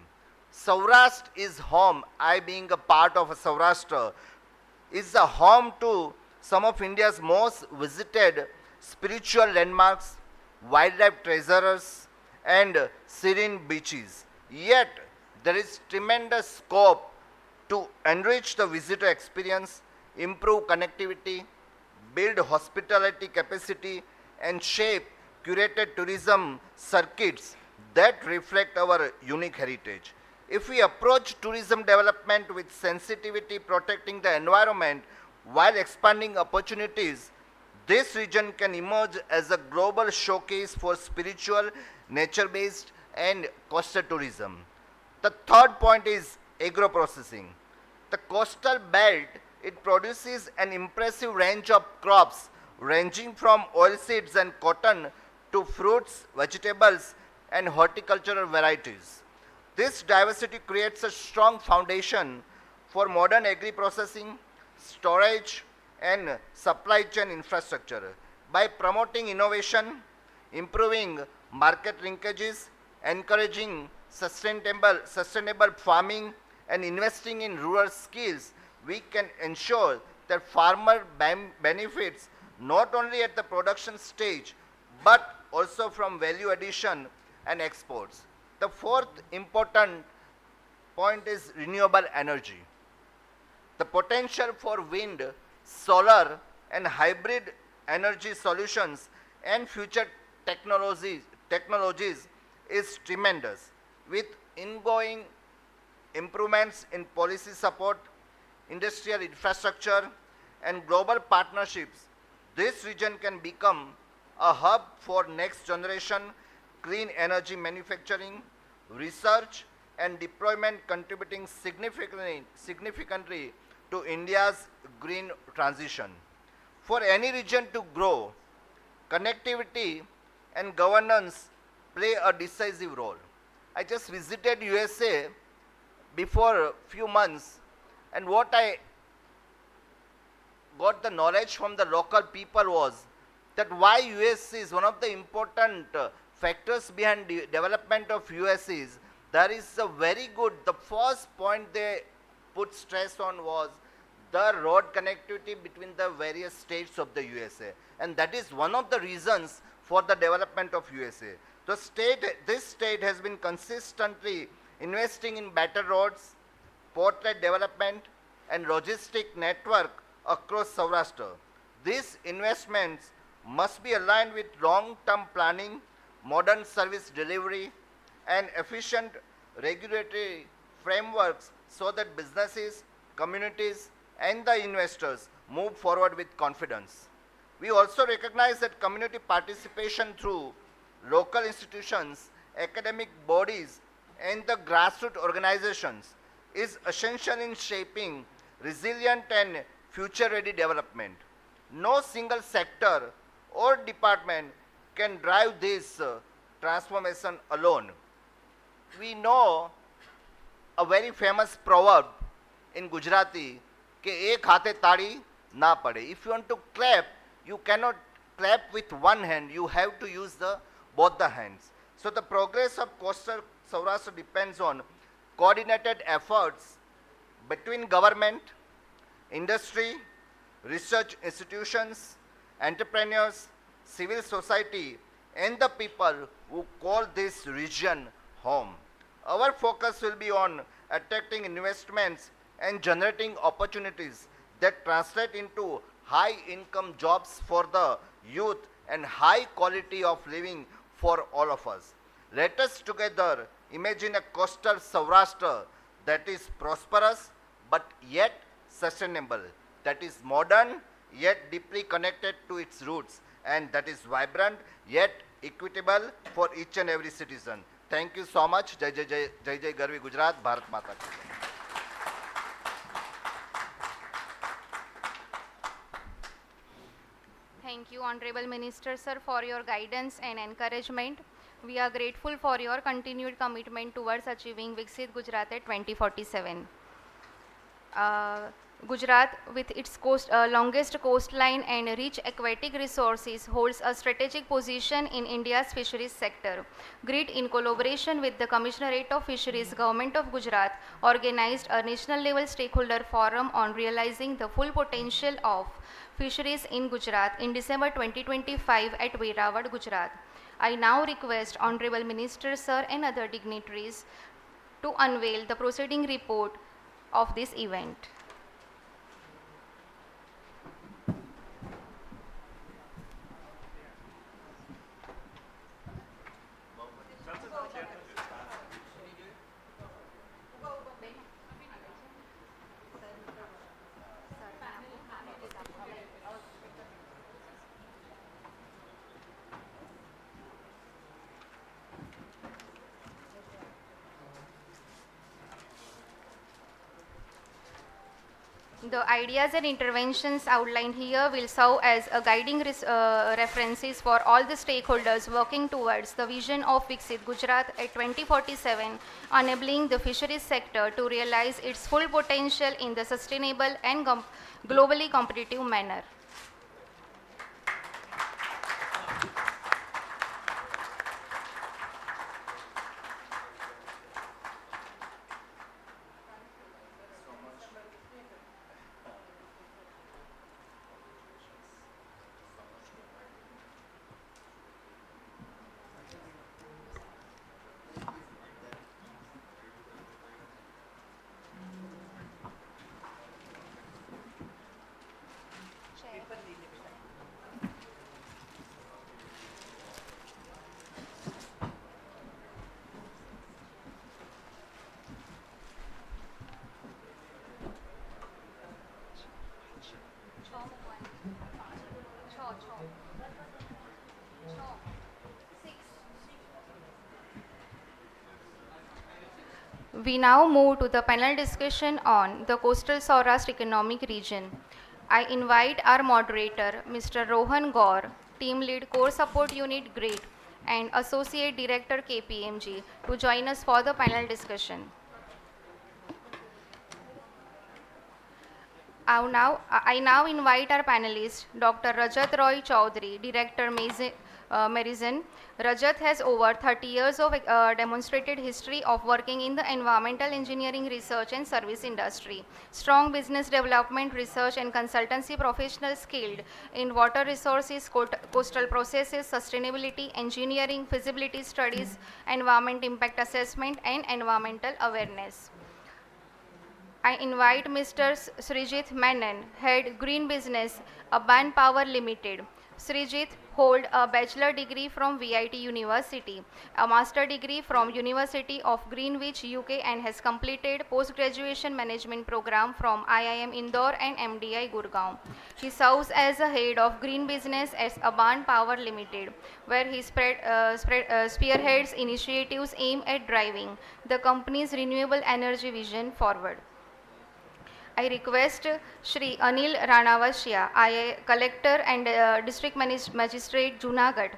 Saurashtra is home, I being a part of Saurashtra, is the home to some of India's most visited spiritual landmarks, wildlife treasures, and serene beaches. Yet, there is tremendous scope to enrich the visitor experience, improve connectivity, build hospitality capacity, and shape curated tourism circuits that reflect our unique heritage. If we approach tourism development with sensitivity, protecting the environment while expanding opportunities, this region can emerge as a global showcase for spiritual, nature-based, and coastal tourism. The third point is agro-processing. The coastal belt, it produces an impressive range of crops ranging from oilseeds and cotton to fruits, vegetables, and horticultural varieties. This diversity creates a strong foundation for modern agri-processing, storage, and supply chain infrastructure. By promoting innovation, improving market linkages, encouraging sustainable farming, and investing in rural skills, we can ensure that farmer benefits not only at the production stage, but also from value addition and exports. The fourth important point is renewable energy. The potential for wind, solar, and hybrid energy solutions and future technologies is tremendous. With ongoing improvements in policy support, industrial infrastructure, and global partnerships, this region can become a hub for next generation clean energy manufacturing, research, and deployment, contributing significantly to India's green transition. For any region to grow, connectivity and governance play a decisive role. I just visited USA before a few months, and what I got the knowledge from the local people was that why US is one of the important factors behind the development of US is there is a very good, the first point they put stress on was the road connectivity between the various states of the USA, and that is one of the reasons for the development of USA. This state has been consistently investing in better roads, port-led development, and logistic network across Saurashtra. These investments must be aligned with long-term planning, modern service delivery, and efficient regulatory frameworks so that businesses, communities, and the investors move forward with confidence. We also recognize that community participation through local institutions, academic bodies, and the grassroots organizations is essential in shaping resilient and future-ready development. No single sector or department can drive this transformation alone. We know a very famous proverb in Gujarati કે એક હાથે તાળી ના પડે. If you want to clap, you cannot clap with one hand. You have to use both the hands. So the progress of Coastal Saurashtra depends on coordinated efforts between government, industry, research institutions, entrepreneurs, civil society, and the people who call this region home. Our focus will be on attracting investments and generating opportunities that translate into high income jobs for the youth and high quality of living for all of us. Let us together imagine a coastal Saurashtra that is prosperous but yet sustainable, that is modern yet deeply connected to its roots, and that is vibrant yet equitable for each and every citizen. Thank you so much. Jai Jai Jai Jai Jai Garvi Gujarat, Bharat Mata Ki Jai. Thank you, Honorable Minister, sir, for your guidance and encouragement. We are grateful for your continued commitment towards achieving Viksit Gujarat at 2047. Gujarat, with its longest coastline and rich aquatic resources, holds a strategic position in India's fisheries sector. GRID, in collaboration with the Commissionerate of Fisheries, Government of Gujarat, organized a national-level stakeholder forum on realizing the full potential of fisheries in Gujarat in December 2025 at Verawad, Gujarat. I now request Honorable Minister, sir, and other dignitaries to unveil the proceeding report of this event. The ideas and interventions outlined here will serve as a guiding references for all the stakeholders working towards the vision of Viksit Gujarat at 2047, enabling the fisheries sector to realize its full potential in the sustainable and globally competitive manner. We now move to the panel discussion on the Coastal Saurashtra Economic Region. I invite our moderator, Mr. Rohan Gaur, Team Lead Core Support Unit GRID and Associate Director KPMG to join us for the panel discussion. I now invite our panelist, Dr. Rajat Roy Chaudhary, Director Merizon. Rajat has over 30 years of demonstrated history of working in the environmental engineering research and service industry. Strong business development, research and consultancy professional skilled in water resources, coastal processes, sustainability, engineering, feasibility studies, environment impact assessment and environmental awareness. I invite Mr. Srijit Menon, Head Green Business, Aban Power Limited. Srijit holds a bachelor degree from VIT University, a master degree from University of Greenwich, UK, and has completed post-graduation management program from IIM Indore and MDI Gurgaon. He serves as a head of green business at Aban Power Limited, where he spearheads initiatives aimed at driving the company's renewable energy vision forward. I request Shri Anil Ranawasya, Collector and District Magistrate, Junagadh.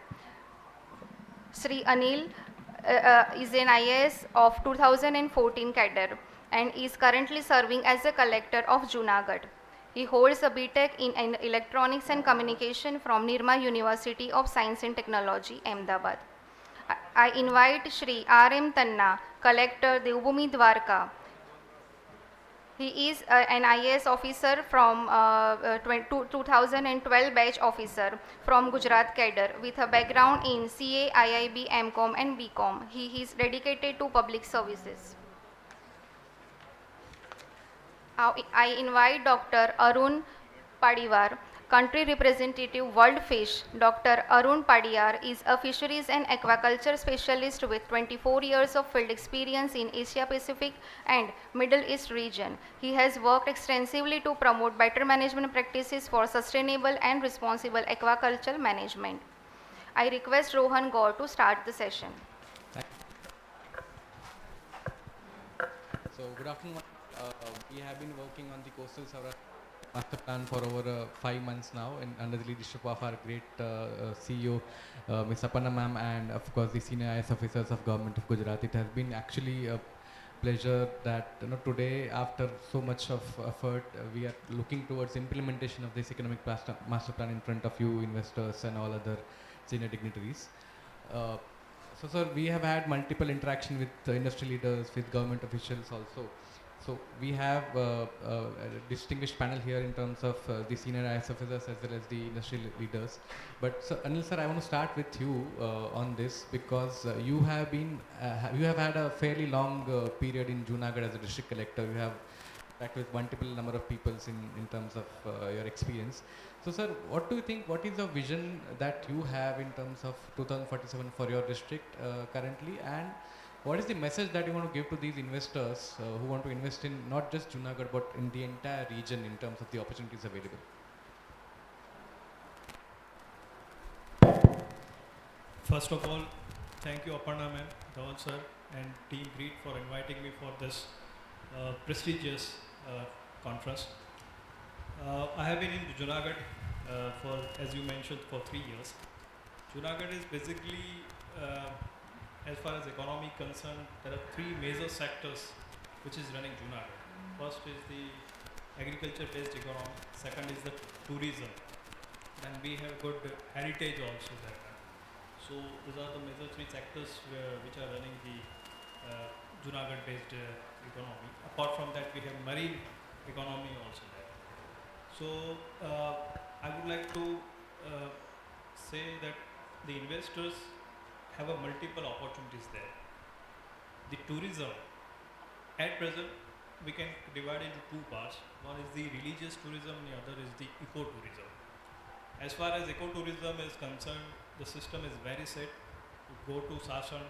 Shri Anil is an IAS of 2014 cadre. and is currently serving as a collector of Junagadh. He holds a BTech in Electronics and Communication from Nirma University of Science and Technology, Ahmedabad. I invite Shri R.M. Tanna, Collector, Devbhoomi Dwarka. He is an IAS officer from 2012 batch officer from Gujarat cadre with a background in CA, IIB, MCom and BCom. He is dedicated to public services. I invite Dr. Arun Padiwar, Country Representative World Fish. Dr. Arun Padiyar is a fisheries and aquaculture specialist with 24 years of field experience in Asia Pacific and Middle East region. He has worked extensively to promote better management practices for sustainable and responsible aquaculture management. I request Rohan Gaur to start the session. So good afternoon. We have been working on the Coastal Saurashtra master plan for over 5 months now, and under the leadership of our great CEO, Ms. Aparna ma'am, and of course the senior IAS officers of Government of Gujarat. It has been actually a pleasure that today, after so much of effort, we are looking towards implementation of this economic master plan in front of you, investors, and all other senior dignitaries. So, sir, we have had multiple interaction with industry leaders, with government officials also. So we have a distinguished panel here in terms of the senior IAS officers as well as the industry leaders. But sir, Anil sir, I want to start with you on this because you have had a fairly long period in Junagadh as a district collector. You have interacted with multiple number of people in terms of your experience. So sir, what do you think? What is the vision that you have in terms of 2047 for your district currently, and what is the message that you want to give to these investors who want to invest in not just Junagadh but in the entire region in terms of the opportunities available? First of all, thank you Aparna ma'am, Dhawan sir and team GREET for inviting me for this prestigious conference. I have been in Junagadh for, as you mentioned, for 3 years. Junagadh is basically as far as economy concerned, there are 3 major sectors which is running Junagadh. First is the agriculture-based economy, second is the tourism, and we have good heritage also there. So these are the major 3 sectors which are running the Junagadh-based economy. Apart from that, we have marine economy also there. So I would like to say that the investors have a multiple opportunities there. The tourism, at present, we can divide into 2 parts. One is the religious tourism, the other is the ecotourism. As far as ecotourism is concerned, the system is very set. You go to Sasan,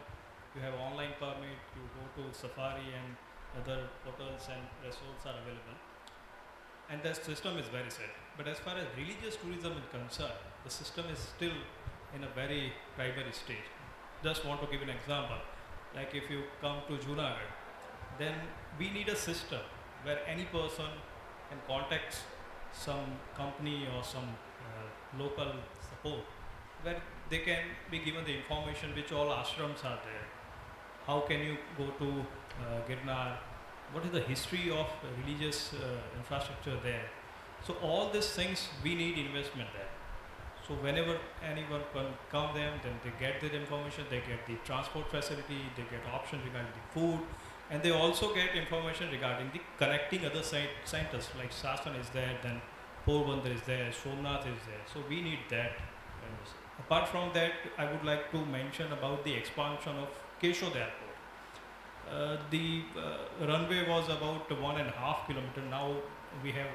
you have online permit, you go to Safari and other hotels and resorts are available. And the system is very set. But as far as religious tourism is concerned, the system is still in a very primary stage. Just want to give an example. Like if you come to Junagadh, then we need a system where any person can contact some company or some local support, where they can be given the information which all ashrams are there. How can you go to Girnar? What is the history of religious infrastructure there? So all these things, we need investment there. So whenever anyone can come there, then they get that information, they get the transport facility, they get options regarding the food, and they also get information regarding the connecting other centers, like Sasan is there, then Porbandar is there, Somnath is there. So we need that. Apart from that, I would like to mention about the expansion of Keshod Airport. The runway was about 1.5 kilometers. Now we have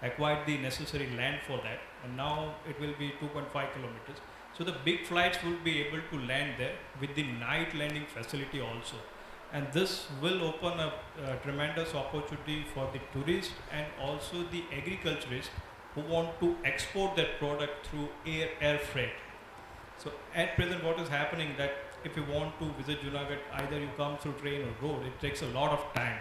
acquired the necessary land for that, and now it will be 2.5 kilometers. So the big flights will be able to land there with the night landing facility also. And this will open up a tremendous opportunity for the tourists and also the agriculturists who want to export their product through air freight. So at present what is happening that if you want to visit Junagadh, either you come through train or road, it takes a lot of time.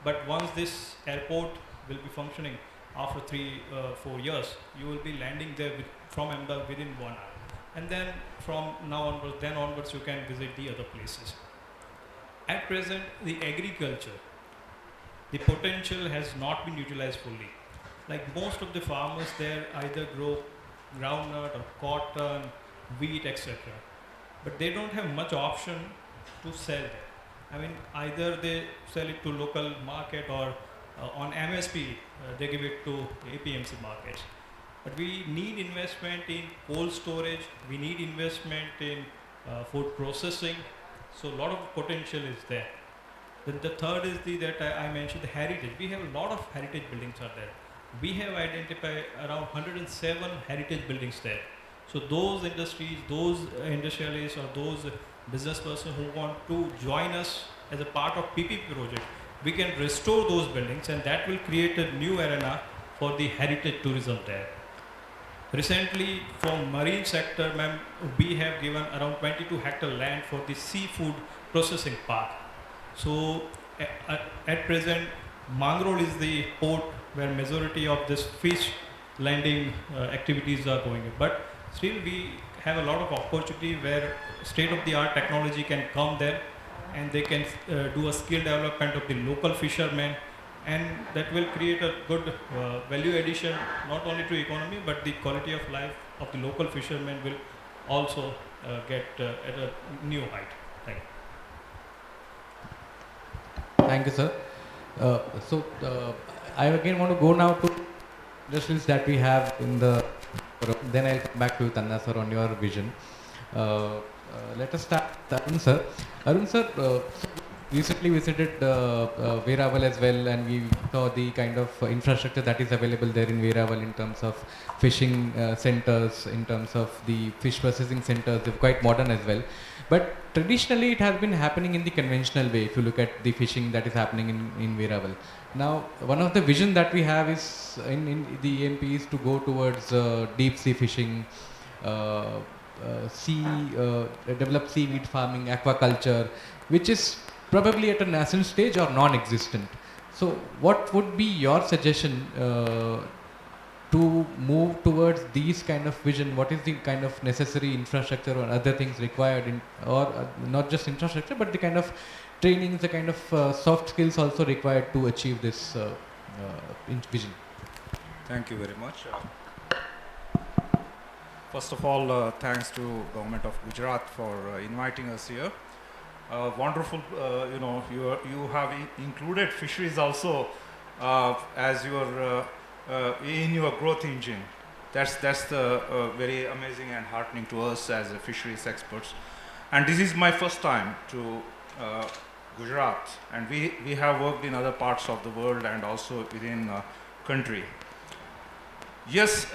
But once this airport will be functioning after 3-4 years, you will be landing there from Ahmedabad within 1 hour. And then from now onwards, you can visit the other places. At present, the agriculture the potential has not been utilized fully. Like most of the farmers there either grow groundnut or cotton, wheat, etc. But they don't have much option to sell there. I mean, either they sell it to local market or on MSP, they give it to APMC markets. But we need investment in cold storage, we need investment in food processing, so a lot of potential is there. Then the third is that I mentioned the heritage. We have a lot of heritage buildings are there. We have identified around 107 heritage buildings there. So those industries, those industrialists or those business persons who want to join us as a part of PPP project, we can restore those buildings and that will create a new arena for the heritage tourism there. Recently, from marine sector, ma'am, we have given around 22 hectare land for the seafood processing park. So at present, Mangrove is the port where majority of this fish landing activities are going in. But still we have a lot of opportunity where state-of-the-art technology can come there and they can do a skill development of the local fishermen, and that will create a good value addition not only to economy but the quality of life of the local fishermen will also get at a new height. Thank you. Thank you, sir. I again want to go now to industries that we have in the. Then I'll come back to you, Tanna sir, on your vision. Let us start with Arun sir. Arun sir, recently visited Veraval as well, and we saw the kind of infrastructure that is available there in Veraval in terms of fishing centers, in terms of the fish processing centers. They're quite modern as well. But traditionally, it has been happening in the conventional way. If you look at the fishing that is happening in Veraval. Now, one of the vision that we have is in the EMP is to go towards deep sea fishing, develop seaweed farming, aquaculture, which is probably at a nascent stage or non-existent. So, what would be your suggestion to move towards these kind of vision? What is the kind of necessary infrastructure or other things required or not just infrastructure, but the kind of trainings, the kind of soft skills also required to achieve this vision? Thank you very much. First of all, thanks to Government of Gujarat for inviting us here. Wonderful, you have included fisheries also as your in your growth engine. That's very amazing and heartening to us as fisheries experts. And this is my first time to Gujarat, and we have worked in other parts of the world and also within country. Yes,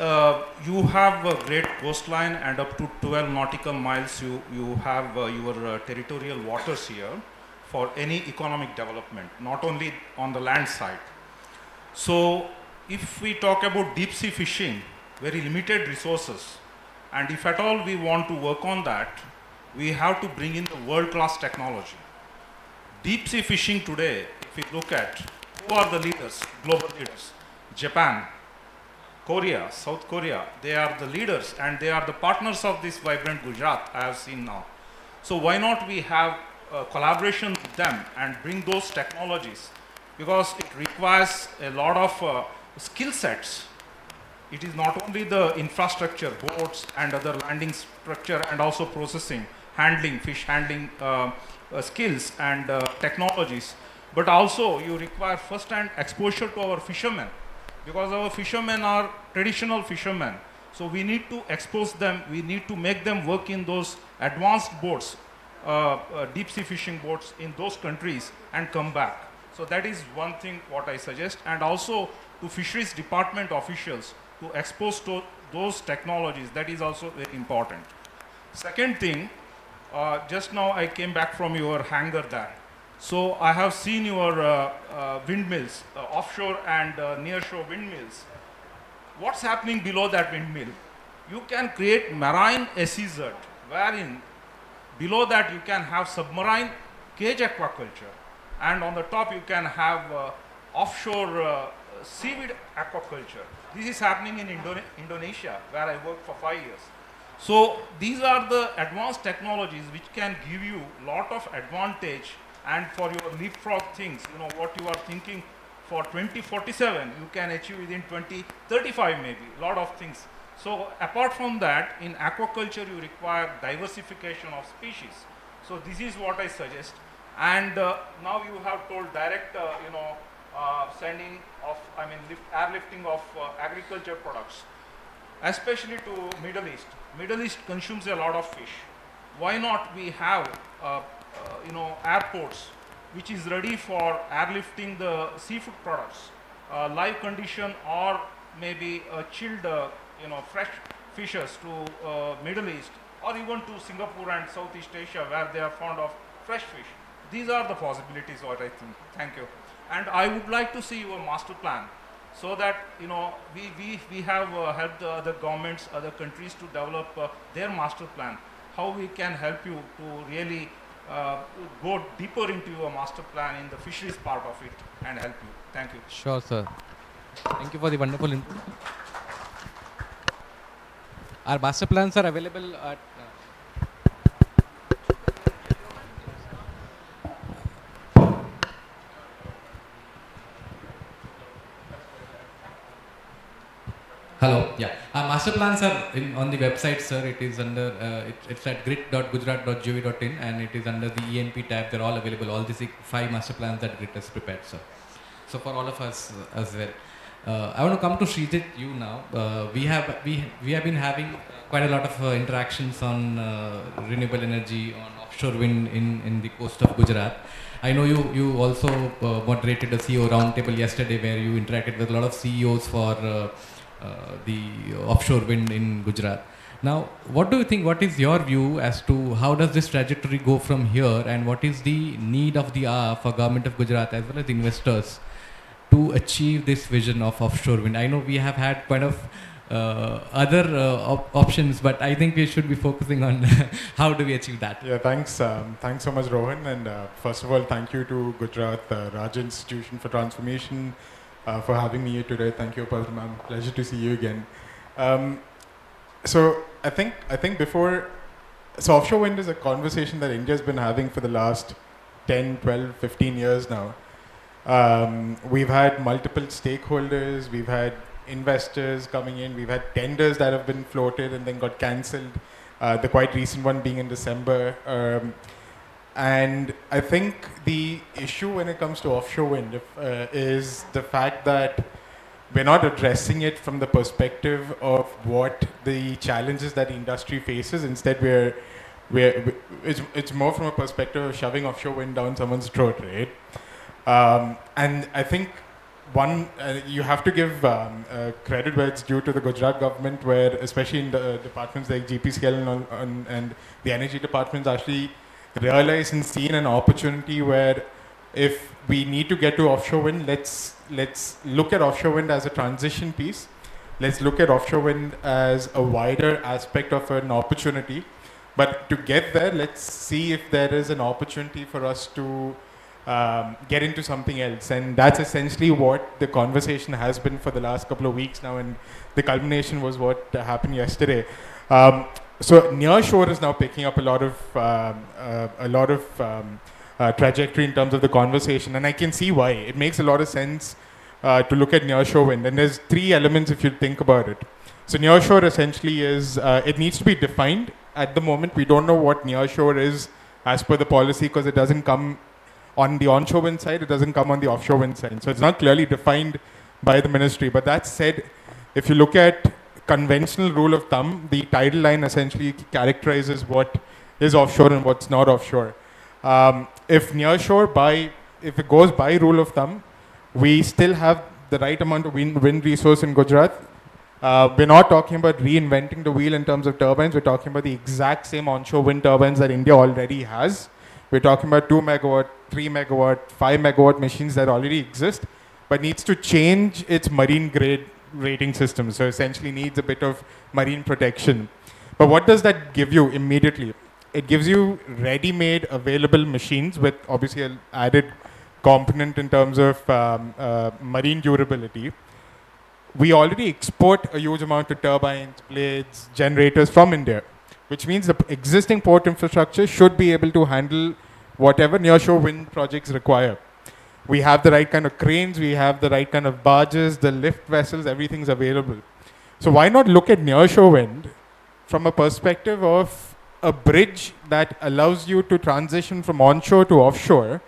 you have a great coastline, and up to 12 nautical miles you have your territorial waters here for any economic development, not only on the land side. So if we talk about deep sea fishing, very limited resources, and if at all we want to work on that, we have to bring in the world-class technology. Deep sea fishing today, if we look at who are the leaders, global leaders, Japan, Korea, South Korea, they are the leaders and they are the partners of this vibrant Gujarat I have seen now. So why not we have collaboration with them and bring those technologies, because it requires a lot of skill sets. It is not only the infrastructure, boats and other landing structure, and also processing, handling, fish handling skills and technologies, but also you require first-hand exposure to our fishermen, because our fishermen are traditional fishermen. So we need to expose them, we need to make them work in those advanced boats, deep sea fishing boats in those countries and come back. So that is one thing what I suggest, and also to fisheries department officials to expose to those technologies, that is also very important. Second thing, just now I came back from your hangar there. So I have seen your windmills, offshore and nearshore windmills. What's happening below that windmill? You can create marine SEZ, wherein below that you can have submarine cage aquaculture, and on the top you can have offshore seaweed aquaculture. This is happening in Indonesia, where I worked for 5 years. So these are the advanced technologies which can give you lot of advantage, and for your leapfrog things, what you are thinking for 2047, you can achieve within 2035 maybe, a lot of things. So apart from that, in aquaculture, you require diversification of species. So this is what I suggest. And now you have told direct, sending of, airlifting of agriculture products, especially to Middle East. Middle East consumes a lot of fish. Why not we have, airports which is ready for airlifting the seafood products, live condition or maybe chilled, fresh fishes to Middle East or even to Singapore and Southeast Asia where they are fond of fresh fish. These are the possibilities what I think. Thank you. And I would like to see your master plan so that, we have helped the other governments, other countries to develop their master plan. How we can help you to really go deeper into your master plan in the fisheries part of it and help you. Thank you. Sure, sir. Thank you for the wonderful input. Our master plans are available at Hello. Yeah. Our master plans are on the website, sir. It is under, it's at grit.gujarat.gov.in and it is under the ENP tab. They're all available, all the 5 master plans that Grit has prepared, sir. So for all of us as well. I want to come to Srijit, you now. We have been having quite a lot of interactions on renewable energy, on offshore wind in the coast of Gujarat. I know you also moderated a CEO roundtable yesterday where you interacted with a lot of CEOs for the offshore wind in Gujarat. Now, what do you think, what is your view as to how does this trajectory go from here and what is the need of the hour for government of Gujarat as well as investors to achieve this vision of offshore wind? I know we have had quite of other options, but I think we should be focusing on how do we achieve that. Yeah, thanks. Thanks so much, Rohan. And first of all, thank you to Gujarat Raj Institution for Transformation for having me here today. Thank you, Aparna ma'am. Pleasure to see you again. So I think before, so offshore wind is a conversation that India's been having for the last 10, 12, 15 years now. We've had multiple stakeholders, we've had investors coming in, we've had tenders that have been floated and then got cancelled, the quite recent one being in December. And I think the issue when it comes to offshore wind is the fact that we're not addressing it from the perspective of what the challenges that the industry faces. Instead, it's more from a perspective of shoving offshore wind down someone's throat, right? And I think you have to give credit where it's due to the Gujarat government, where especially in the departments like GPCL and the energy departments actually realized and seen an opportunity where if we need to get to offshore wind, let's look at offshore wind as a transition piece. Let's look at offshore wind as a wider aspect of an opportunity. But to get there, let's see if there is an opportunity for us to get into something else. And that's essentially what the conversation has been for the last couple of weeks now, and the culmination was what happened yesterday. So nearshore is now picking up a lot of trajectory in terms of the conversation, and I can see why. It makes a lot of sense to look at nearshore wind, and there's 3 elements if you think about it. So nearshore essentially is, it needs to be defined. At the moment, we don't know what nearshore is as per the policy because it doesn't come on the onshore wind side, it doesn't come on the offshore wind side. So it's not clearly defined by the ministry. But that said, if you look at conventional rule of thumb, the tidal line essentially characterizes what is offshore and what's not offshore. If nearshore if it goes by rule of thumb, we still have the right amount of wind resource in Gujarat. We're not talking about reinventing the wheel in terms of turbines. We're talking about the exact same onshore wind turbines that India already has. We're talking about 2 megawatt, 3 megawatt, 5 megawatt machines that already exist, but needs to change its marine grade rating system. So essentially needs a bit of marine protection. But what does that give you immediately? It gives you ready-made available machines with obviously an added component in terms of marine durability. We already export a huge amount of turbines, blades, generators from India, which means the existing port infrastructure should be able to handle whatever nearshore wind projects require. We have the right kind of cranes, we have the right kind of barges, the lift vessels, everything's available. So why not look at nearshore wind from a perspective of a bridge that allows you to transition from onshore to offshore,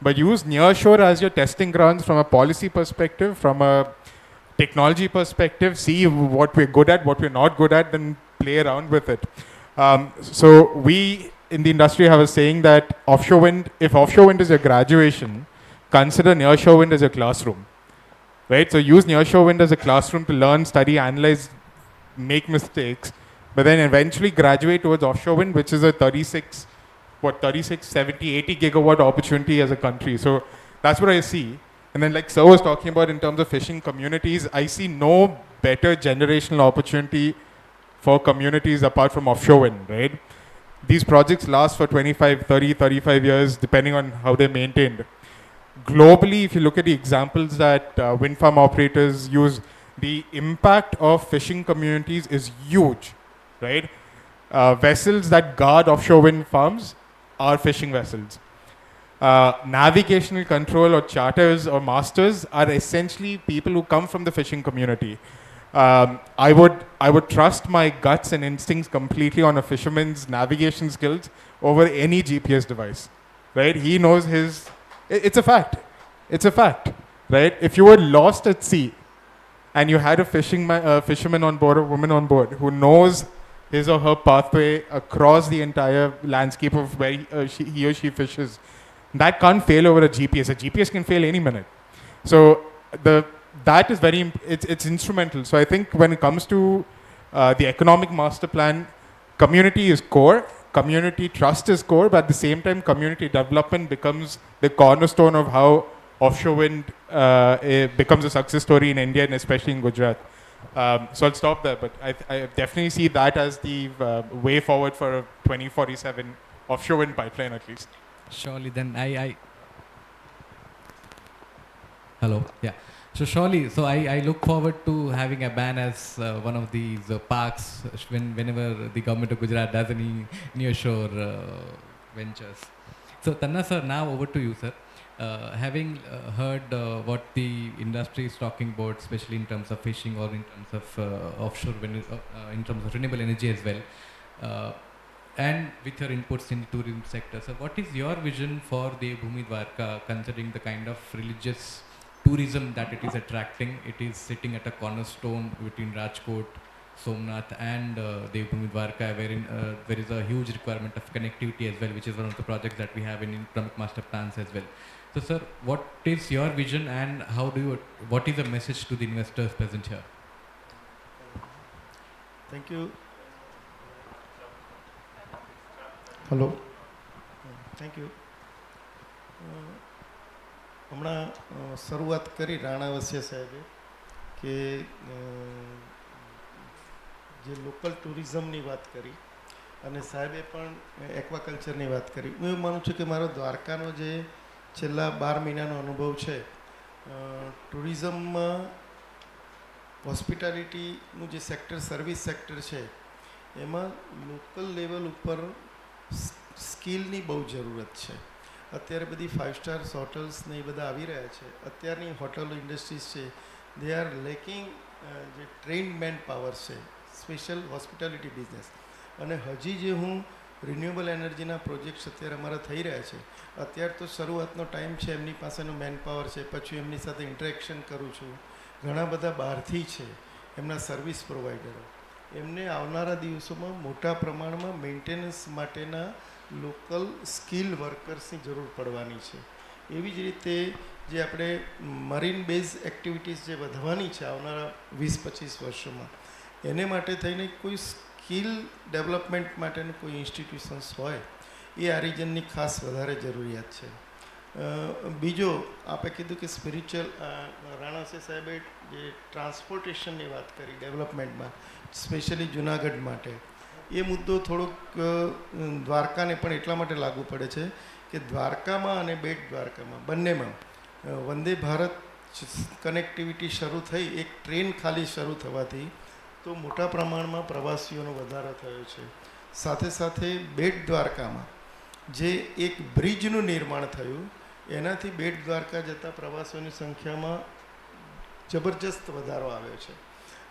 but use nearshore as your testing grounds from a policy perspective, from a technology perspective, see what we're good at, what we're not good at, then play around with it. So we in the industry have a saying that offshore wind, if offshore wind is your graduation, consider nearshore wind as your classroom, right? So use nearshore wind as a classroom to learn, study, analyze, make mistakes, but then eventually graduate towards offshore wind, which is a 36, 70, 80 gigawatt opportunity as a country. So that's what I see. And then like Sir was talking about in terms of fishing communities, I see no better generational opportunity for communities apart from offshore wind, right? These projects last for 25, 30, 35 years, depending on how they're maintained. Globally, if you look at the examples that wind farm operators use, the impact of fishing communities is huge, right? Vessels that guard offshore wind farms are fishing vessels. Navigational control or charters or masters are essentially people who come from the fishing community. I would trust my guts and instincts completely on a fisherman's navigation skills over any GPS device, right? He knows his. It's a fact. It's a fact, right? If you were lost at sea, and you had a fisherman on board, a woman on board, who knows his or her pathway across the entire landscape of where he or she fishes, that can't fail over a GPS. A GPS can fail any minute. So that is it's instrumental. So I think when it comes to the economic master plan, community is core, community trust is core, but at the same time, community development becomes the cornerstone of how offshore wind becomes a success story in India and especially in Gujarat. So I'll stop there, but I definitely see that as the way forward for a 2047 offshore wind pipeline at least. Surely then hello, yeah. So surely, so I look forward to having a ban as one of these parks whenever the government of Gujarat does any nearshore ventures. So Tanna sir, now over to you sir. Having heard what the industry is talking about, especially in terms of fishing or in terms of offshore wind, in terms of renewable energy as well, and with your inputs in the tourism sector, so what is your vision for Devbhoomi Dwarka, considering the kind of religious tourism that it is attracting? It is sitting at a cornerstone between Rajkot, Somnath and Devbhoomi Dwarka, wherein there is a huge requirement of connectivity as well, which is one of the projects that we have in economic master plans as well. So sir, what is your vision and what is the message to the investors present here? Thank you. Hello. Thank you. હમણાં શરૂઆત કરી રાણાવસિયા સાહેબે કે જે local ટુરિઝમની વાત કરી અને સાહેબે પણ એક્વાકલ્ચરની વાત કરી. હું એવું માનું છું કે મારો દ્વારકાનો જે છેલ્લા 12 મહિનાનો અનુભવ છે, ટુરિઝમમાં હોસ્પિટાલિટીનું જે સેક્ટર, સર્વિસ સેક્ટર છે, એમાં લોકલ લેવલ ઉપર સ્કિલની બહુ જરૂરત છે. અત્યારે બધી 5 સ્ટાર્સ હોટલ્સ ને એ બધા આવી રહ્યા છે. અત્યારની હોટલ ઇન્ડસ્ટ્રીઝ છે, દે આર લેકિંગ જે ટ્રેન્ડ મેન પાવર છે, સ્પેશિયલ હોસ્પિટાલિટી બિઝનેસ. અને હજી જે હું રિન્યુએબલ એનર્જીના પ્રોજેક્ટ્સ અત્યારે અમારા થઈ રહ્યા છે, અત્યારે તો શરૂઆતનો ટાઈમ છે, એમની પાસેનો મેન પાવર છે, પછી એમની સાથે ઇન્ટરેક્શન કરું છું. ઘણા બધા બહારથી છે, એમના સર્વિસ પ્રોવાઈડરો. એમને આવનારા દિવસોમાં મોટા પ્રમાણમાં મેન્ટેનન્સ માટેના લોકલ સ્કિલ વર્કર્સની જરૂર પડવાની છે. એવી જ રીતે જે આપણે મરીન બેઝ એક્ટિવિટીઝ જે વધવાની છે આવનારા 20-25 વર્ષોમાં, એને માટે થઈને કોઈ સ્કિલ ડેવલપમેન્ટ માટેનું કોઈ ઇન્સ્ટિટ્યુશન્સ હોય, એ આ રિજનની ખાસ વધારે જરૂરિયાત છે. બીજો આપણે કીધું કે સ્પિરિચ્યુઅલ, રાણાસિંહ સાહેબે જે ટ્રાન્સપોર્ટેશનની વાત કરી ડેવલપમેન્ટમાં, સ્પેશિયલી જુનાગઢ માટે, એ મુદ્દો થોડોક દ્વારકાને પણ એટલા માટે લાગુ પડે છે કે દ્વારકામાં અને બેટ દ્વારકામાં બંનેમાં વંદે ભારત કનેક્ટિવિટી શરૂ થઈ, એક ટ્રેન ખાલી શરૂ થવાથી તો મોટા પ્રમાણમાં પ્રવાસીઓનો વધારો થયો છે. સાથે સાથે બેટ દ્વારકામાં જે એક બ્રિજનું નિર્માણ થયું, એનાથી બેટ દ્વારકા જતા પ્રવાસીઓની સંખ્યામાં જબરજસ્ત વધારો આવ્યો છે.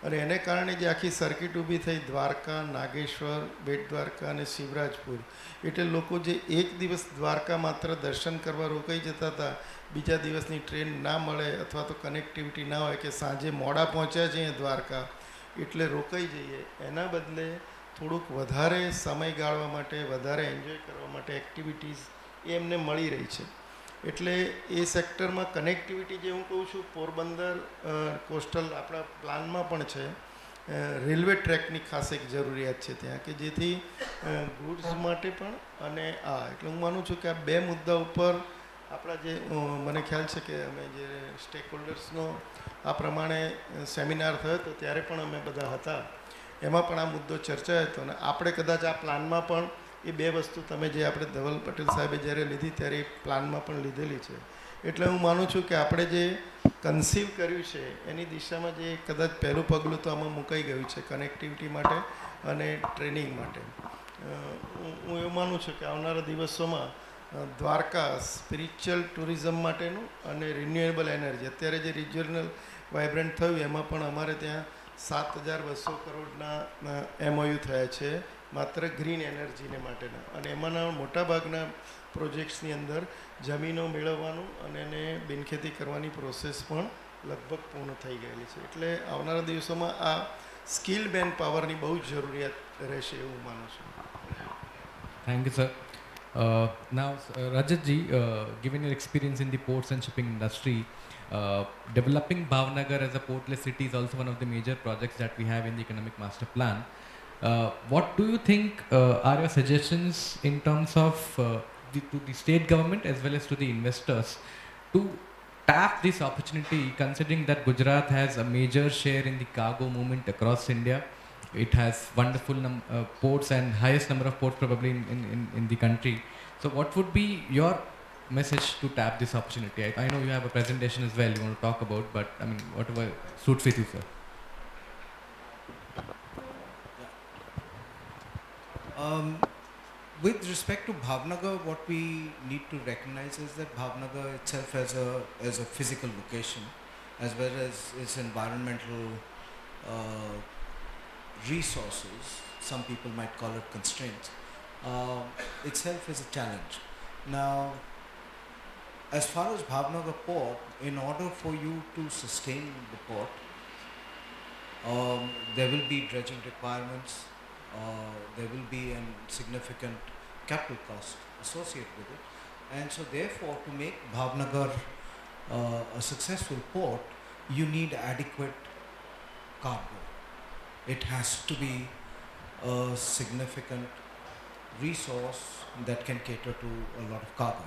અને એને કારણે જે આખી સર્કિટ ઊભી થઈ દ્વારકા, નાગેશ્વર, બેટ દ્વારકા અને શિવરાજપુર, એટલે લોકો જે એક દિવસ દ્વારકા માત્ર દર્શન કરવા રોકાઈ જતા હતા, બીજા દિવસની ટ્રેન ના મળે અથવા તો કનેક્ટિવિટી ના હોય કે સાંજે મોડા પહોંચ્યા છે અહીંયા દ્વારકા એટલે રોકાઈ જઈએ, એના બદલે થોડુંક વધારે સમય ગાળવા માટે, વધારે એન્જોય કરવા માટે એક્ટિવિટીઝ એ એમને મળી રહી છે. એટલે એ સેક્ટરમાં કનેક્ટિવિટી જે હું કહું છું, પોરબંદર કોસ્ટલ આપણા પ્લાનમાં પણ છે, રેલવે ટ્રેકની ખાસ એક જરૂરિયાત છે ત્યાં, કે જેથી ગુડ્સ માટે પણ અને એટલે હું માનું છું કે આ બે મુદ્દા ઉપર આપણા જે મને ખ્યાલ છે કે અમે જે સ્ટેક હોલ્ડર્સનો આ પ્રમાણે સેમિનાર થયો હતો ત્યારે પણ અમે બધા હતા, એમાં પણ આ મુદ્દો ચર્ચાયો હતો. અને આપણે કદાચ આ પ્લાનમાં પણ એ બે વસ્તુ તમે જે આપણે ધવલ પટેલ સાહેબે જ્યારે લીધી ત્યારે એ પ્લાનમાં પણ લીધેલી છે. એટલે હું માનું છું કે આપણે જે કન્સીવ કર્યું છે એની દિશામાં જે કદાચ પહેલું પગલું તો આમાં મુકાઈ ગયું છે કનેક્ટિવિટી માટે અને ટ્રેનિંગ માટે. હું એવું માનું છું કે આવનારા દિવસોમાં દ્વારકા સ્પિરિચ્યુઅલ ટુરિઝમ માટેનું અને રિન્યુએબલ એનર્જી, અત્યારે જે રિજિયનલ વાઇબ્રન્ટ થયું એમાં પણ અમારે ત્યાં 7,200 કરોડના MOU થયા છે માત્ર ગ્રીન એનર્જીને માટેના, અને એમાંના મોટાભાગના પ્રોજેક્ટ્સની અંદર જમીનો મેળવવાનું અને એને બિનખેતી કરવાની પ્રોસેસ પણ લગભગ પૂર્ણ થઈ ગયેલી છે. એટલે આવનારા દિવસોમાં આ સ્કિલ મેન પાવરની બહુ જ જરૂરિયાત રહેશે એવું માનું છું. Thank you, sir. Now, Rajat ji, given your experience in the ports and shipping industry, developing Bhavnagar as a portless city is also one of the major projects that we have in the economic master plan. What do you think are your suggestions in terms of to the state government as well as to the investors to tap this opportunity, considering that Gujarat has a major share in the cargo movement across India? It has wonderful ports and highest number of ports probably in the country. So what would be your message to tap this opportunity? I know you have a presentation as well you want to talk about, but I mean, whatever suits with you, sir. With respect to Bhavnagar, what we need to recognize is that Bhavnagar itself as a physical location, as well as its environmental resources, some people might call it constraints, itself is a challenge. Now, as far as Bhavnagar port, in order for you to sustain the port, there will be dredging requirements, there will be a significant capital cost associated with it, and so therefore to make Bhavnagar a successful port, you need adequate cargo. It has to be a significant resource that can cater to a lot of cargo.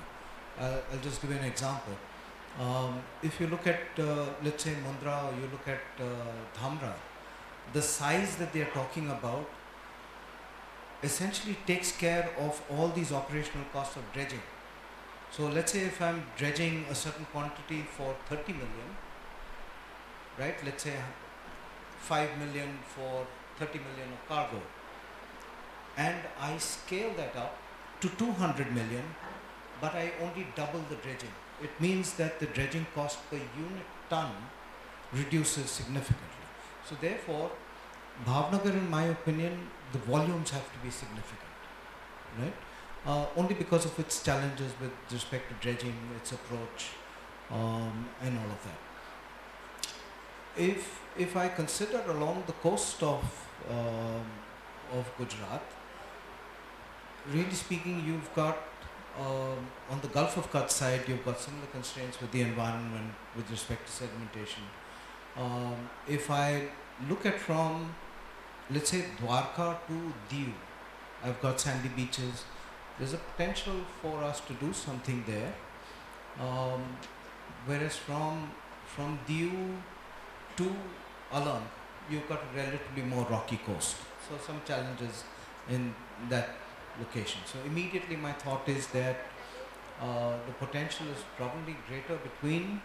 I'll just give you an example. If you look at, let's say Mundra, or you look at Dhamra, the size that they are talking about essentially takes care of all these operational costs of dredging. So let's say if I'm dredging a certain quantity for 30 million, right? Let's say 5 million for 30 million of cargo, and I scale that up to 200 million, but I only double the dredging. It means that the dredging cost per unit ton reduces significantly. So therefore, Bhavnagar, in my opinion, the volumes have to be significant, right? Only because of its challenges with respect to dredging, its approach, and all of that. If I consider along the coast of Gujarat, really speaking, you've got on the Gulf of Kutch side, you've got similar constraints with the environment with respect to sedimentation. If I look at from, let's say, Dwarka to Diu, I've got sandy beaches. There's a potential for us to do something there. Whereas from Diu to Alang, you've got a relatively more rocky coast. So some challenges in that location. So immediately my thought is that the potential is probably greater between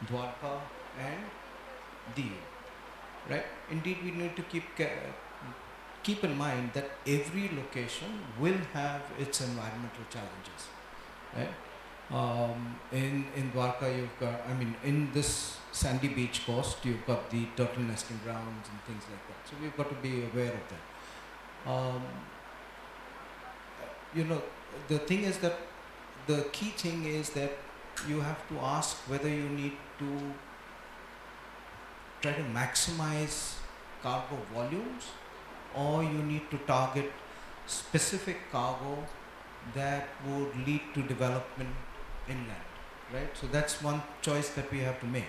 Dwarka and Diu, right? Indeed, we need to keep in mind that every location will have its environmental challenges, right? In Dwarka, you've got, I mean, in this sandy beach coast, you've got the turtle nesting grounds and things like that. So we've got to be aware of that. You know, the thing is that the key thing is that you have to ask whether you need to try to maximize cargo volumes, or you need to target specific cargo that would lead to development inland, right? So that's one choice that we have to make.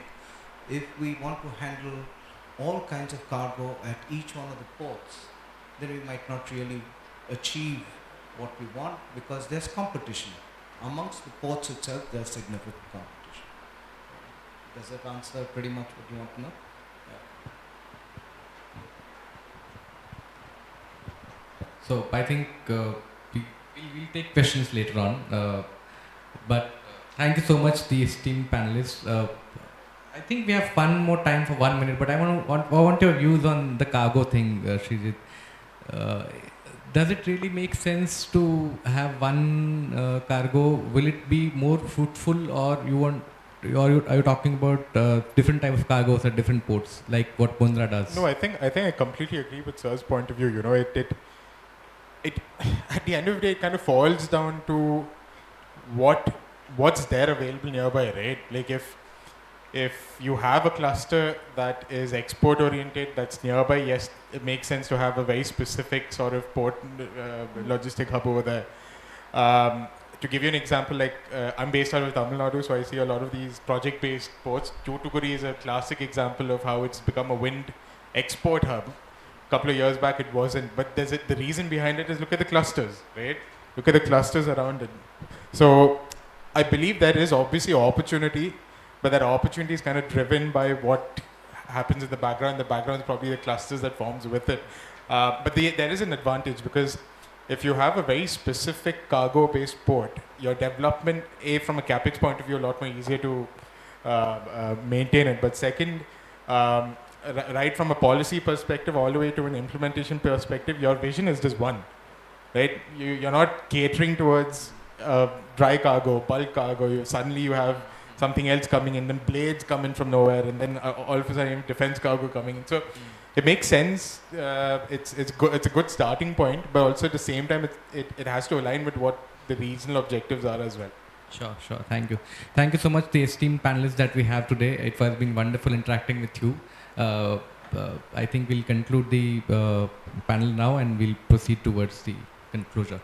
If we want to handle all kinds of cargo at each one of the ports, then we might not really achieve what we want, because there's competition. Amongst the ports itself, there's significant competition. Does that answer pretty much what you want to know? So I think we'll take questions later on. But thank you so much, the esteemed panelists. I think we have one more time for 1 minute, but I want your views on the cargo thing, Srijit. Does it really make sense to have one cargo? Will it be more fruitful, or are you talking about different type of cargos at different ports, like what Mundra does? No, I think I completely agree with Sir's point of view. You know, it at the end of the day, it kind of falls down to what's there available nearby, right? Like if you have a cluster that is export oriented, that's nearby, yes, it makes sense to have a very specific sort of port logistic hub over there. To give you an example, like I'm based out of Tamil Nadu, so I see a lot of these project-based ports. Toothukudi is a classic example of how it's become a wind export hub. A couple of years back it wasn't, but the reason behind it is look at the clusters, right? Look at the clusters around it. So I believe there is obviously opportunity, but that opportunity is kind of driven by what happens in the background. The background is probably the clusters that forms with it. But there is an advantage, because if you have a very specific cargo-based port, your development, from a capex point of view, a lot more easier to maintain it. But second, right from a policy perspective all the way to an implementation perspective, your vision is just one, right? You're not catering towards dry cargo, bulk cargo. Suddenly you have something else coming in, then blades come in from nowhere, and then all of a sudden defense cargo coming in. So it makes sense. It's a good starting point, but also at the same time it has to align with what the regional objectives are as well. Sure. Thank you. Thank you so much, the esteemed panelists that we have today. It has been wonderful interacting with you. I think we'll conclude the panel now, and we'll proceed towards the conclusion.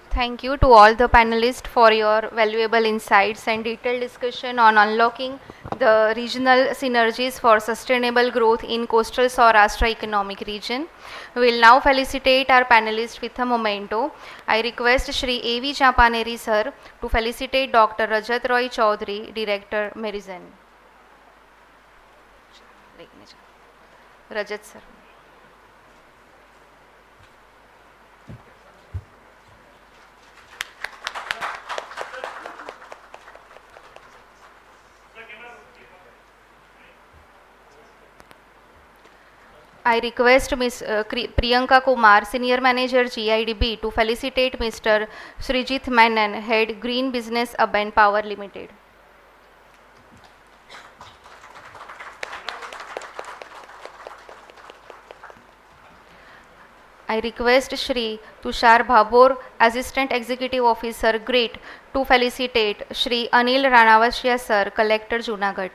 Thank you to all the panelists for your valuable insights and detailed discussion on unlocking the regional synergies for sustainable growth in Coastal Saurashtra economic region. We will now felicitate our panelists with a memento. I request Shri A.V. Chapaneri sir to felicitate Dr. Rajat Roy Chaudhary, Director, Merizan. Rajat sir. I request Ms. Priyanka Kumar, Senior Manager GIDB, to felicitate Mr. Srijit Menon, Head Green Business Urban Power Limited. I request Shri Tushar Bhabor, Assistant Executive Officer, GREAT, to felicitate Shri Anil Ranawashya Sir, Collector, Junagadh.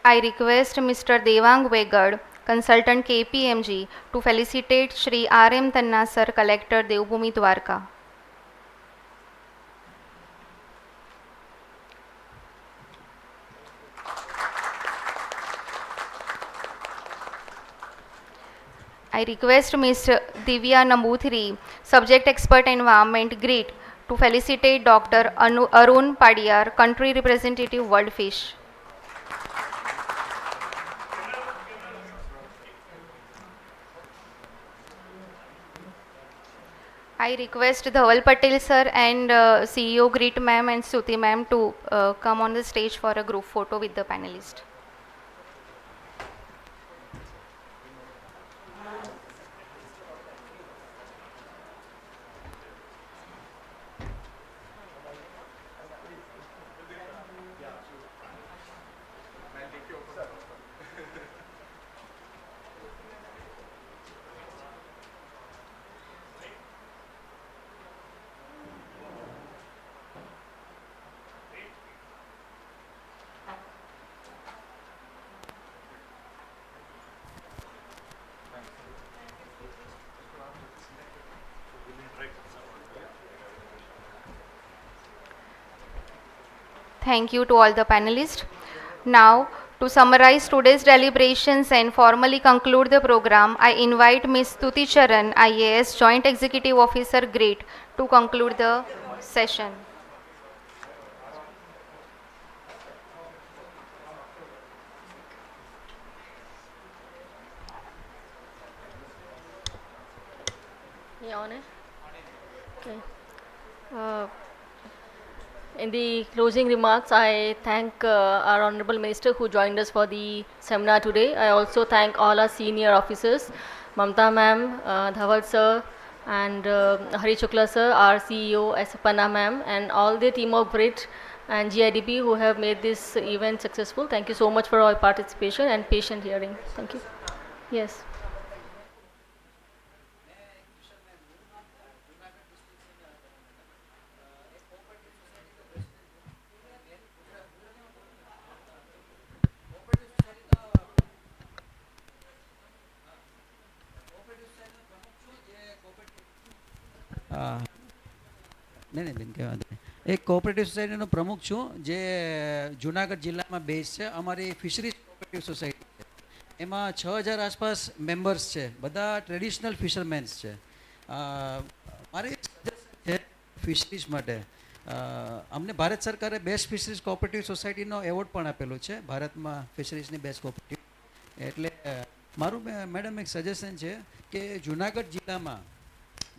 I request Mr. Devang Vegad, Consultant KPMG, to felicitate Shri R.M. Tanna Sir, Collector, Devbhumi, Dwarka. I request Ms. Divya Nambuthiri, Subject Expert Environment, GREAT, to felicitate Dr. Arun Padiyar, Country Representative, World Fish. I request Dhaval Patel sir and CEO Grit ma'am and Suti ma'am to come on the stage for a group photo with the panelist. Thank you to all the panelists. Now, to summarize today's deliberations and formally conclude the program, I invite Ms. Tuti Charan, IAS Joint Executive Officer GREAT, to conclude the session. Yeah, on it. Okay. In the closing remarks, I thank our Honorable Minister who joined us for the seminar today. I also thank all our senior officers, Mamta ma'am, Dhawal sir, and Hari Shukla sir, our CEO, Sapana ma'am, and all the team of GRIT and GIDB who have made this event successful. Thank you so much for all participation and patient hearing. Thank you. Yes. નહીં નહીં બેન કહેવા દે એક cooperative સોસાયટીનો પ્રમુખ છું જે જુનાગઢ જિલ્લામાં base છે અમારી ફિશરીઝ કોઓપરેટિવ સોસાયટી છે એમાં 6000 આસપાસ મેમ્બર્સ છે બધા ટ્રેડિશનલ ફિશરમેન્સ છે મારી સજેશન છે ફિશરીઝ માટે અમને ભારત સરકારે બેસ્ટ ફિશરીઝ કોઓપરેટિવ સોસાયટીનો એવોર્ડ પણ આપેલો છે ભારતમાં ફિશરીઝની બેસ્ટ કોઓપરેટિવ એટલે મારું મેડમ એક સજેશન છે કે જુનાગઢ જિલ્લામાં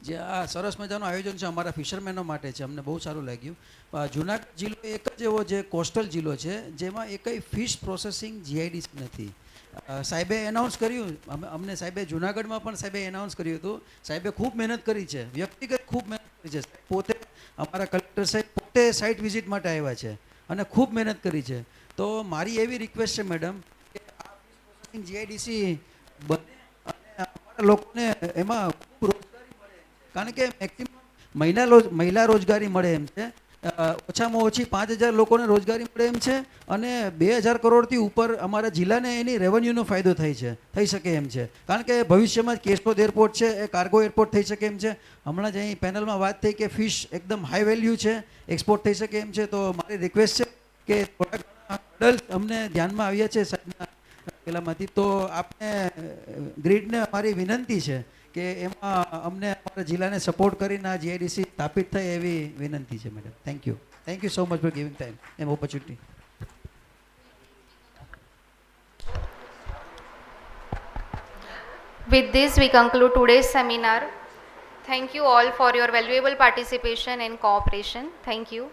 જે આ સરસ મજાનું આયોજન છે અમારા ફિશરમેનો માટે છે અમને બહુ સારું લાગ્યું જુનાગઢ જિલ્લો એક જ એવો જે કોસ્ટલ જિલ્લો છે જેમાં એકય ફિશ પ્રોસેસિંગ જીઆઈડીસી નથી સાહેબે એનાઉન્સ કર્યું અમને સાહેબે જુનાગઢમાં પણ સાહેબે એનાઉન્સ કર્યું હતું સાહેબે ખૂબ મહેનત કરી છે વ્યક્તિગત ખૂબ મહેનત કરી છે પોતે અમારા કલેક્ટર સાહેબ પોતે સાઇટ વિઝિટ માટે આવ્યા છે અને ખૂબ મહેનત કરી છે તો મારી એવી રિક્વેસ્ટ છે મેડમ કે આ ફિશ પ્રોસેસિંગ જીઆઈડીસી બને અને અમારા લોકોને એમાં ખૂબ કારણ કે મેક્સિમમ મહિલા રોજગારી મળે એમ છે ઓછામાં ઓછી 5000 લોકોને રોજગારી મળે એમ છે અને 2000 કરોડથી ઉપર અમારા જિલ્લાને એની રેવન્યુનો ફાયદો થઈ શકે એમ છે કારણ કે ભવિષ્યમાં કેશોદ એરપોર્ટ છે એ કાર્ગો એરપોર્ટ થઈ શકે એમ છે હમણાં જ અહીં પેનલમાં વાત થઈ કે ફિશ એકદમ હાઈ વેલ્યુ છે એક્સપોર્ટ થઈ શકે એમ છે તો મારી રિક્વેસ્ટ છે કે થોડા ઘણા મોડલ અમને ધ્યાનમાં આવ્યા છે સાહેબના પેલામાંથી તો આપણે ગ્રીડને અમારી વિનંતી છે કે એમાં અમને અમારા જિલ્લાને સપોર્ટ કરીને આ જીઆઈડીસી સ્થાપિત થાય એવી વિનંતી છે madam thank you so much for giving time એમ opportunity With this, we conclude today's seminar. Thank you all for your valuable participation and cooperation. Thank you.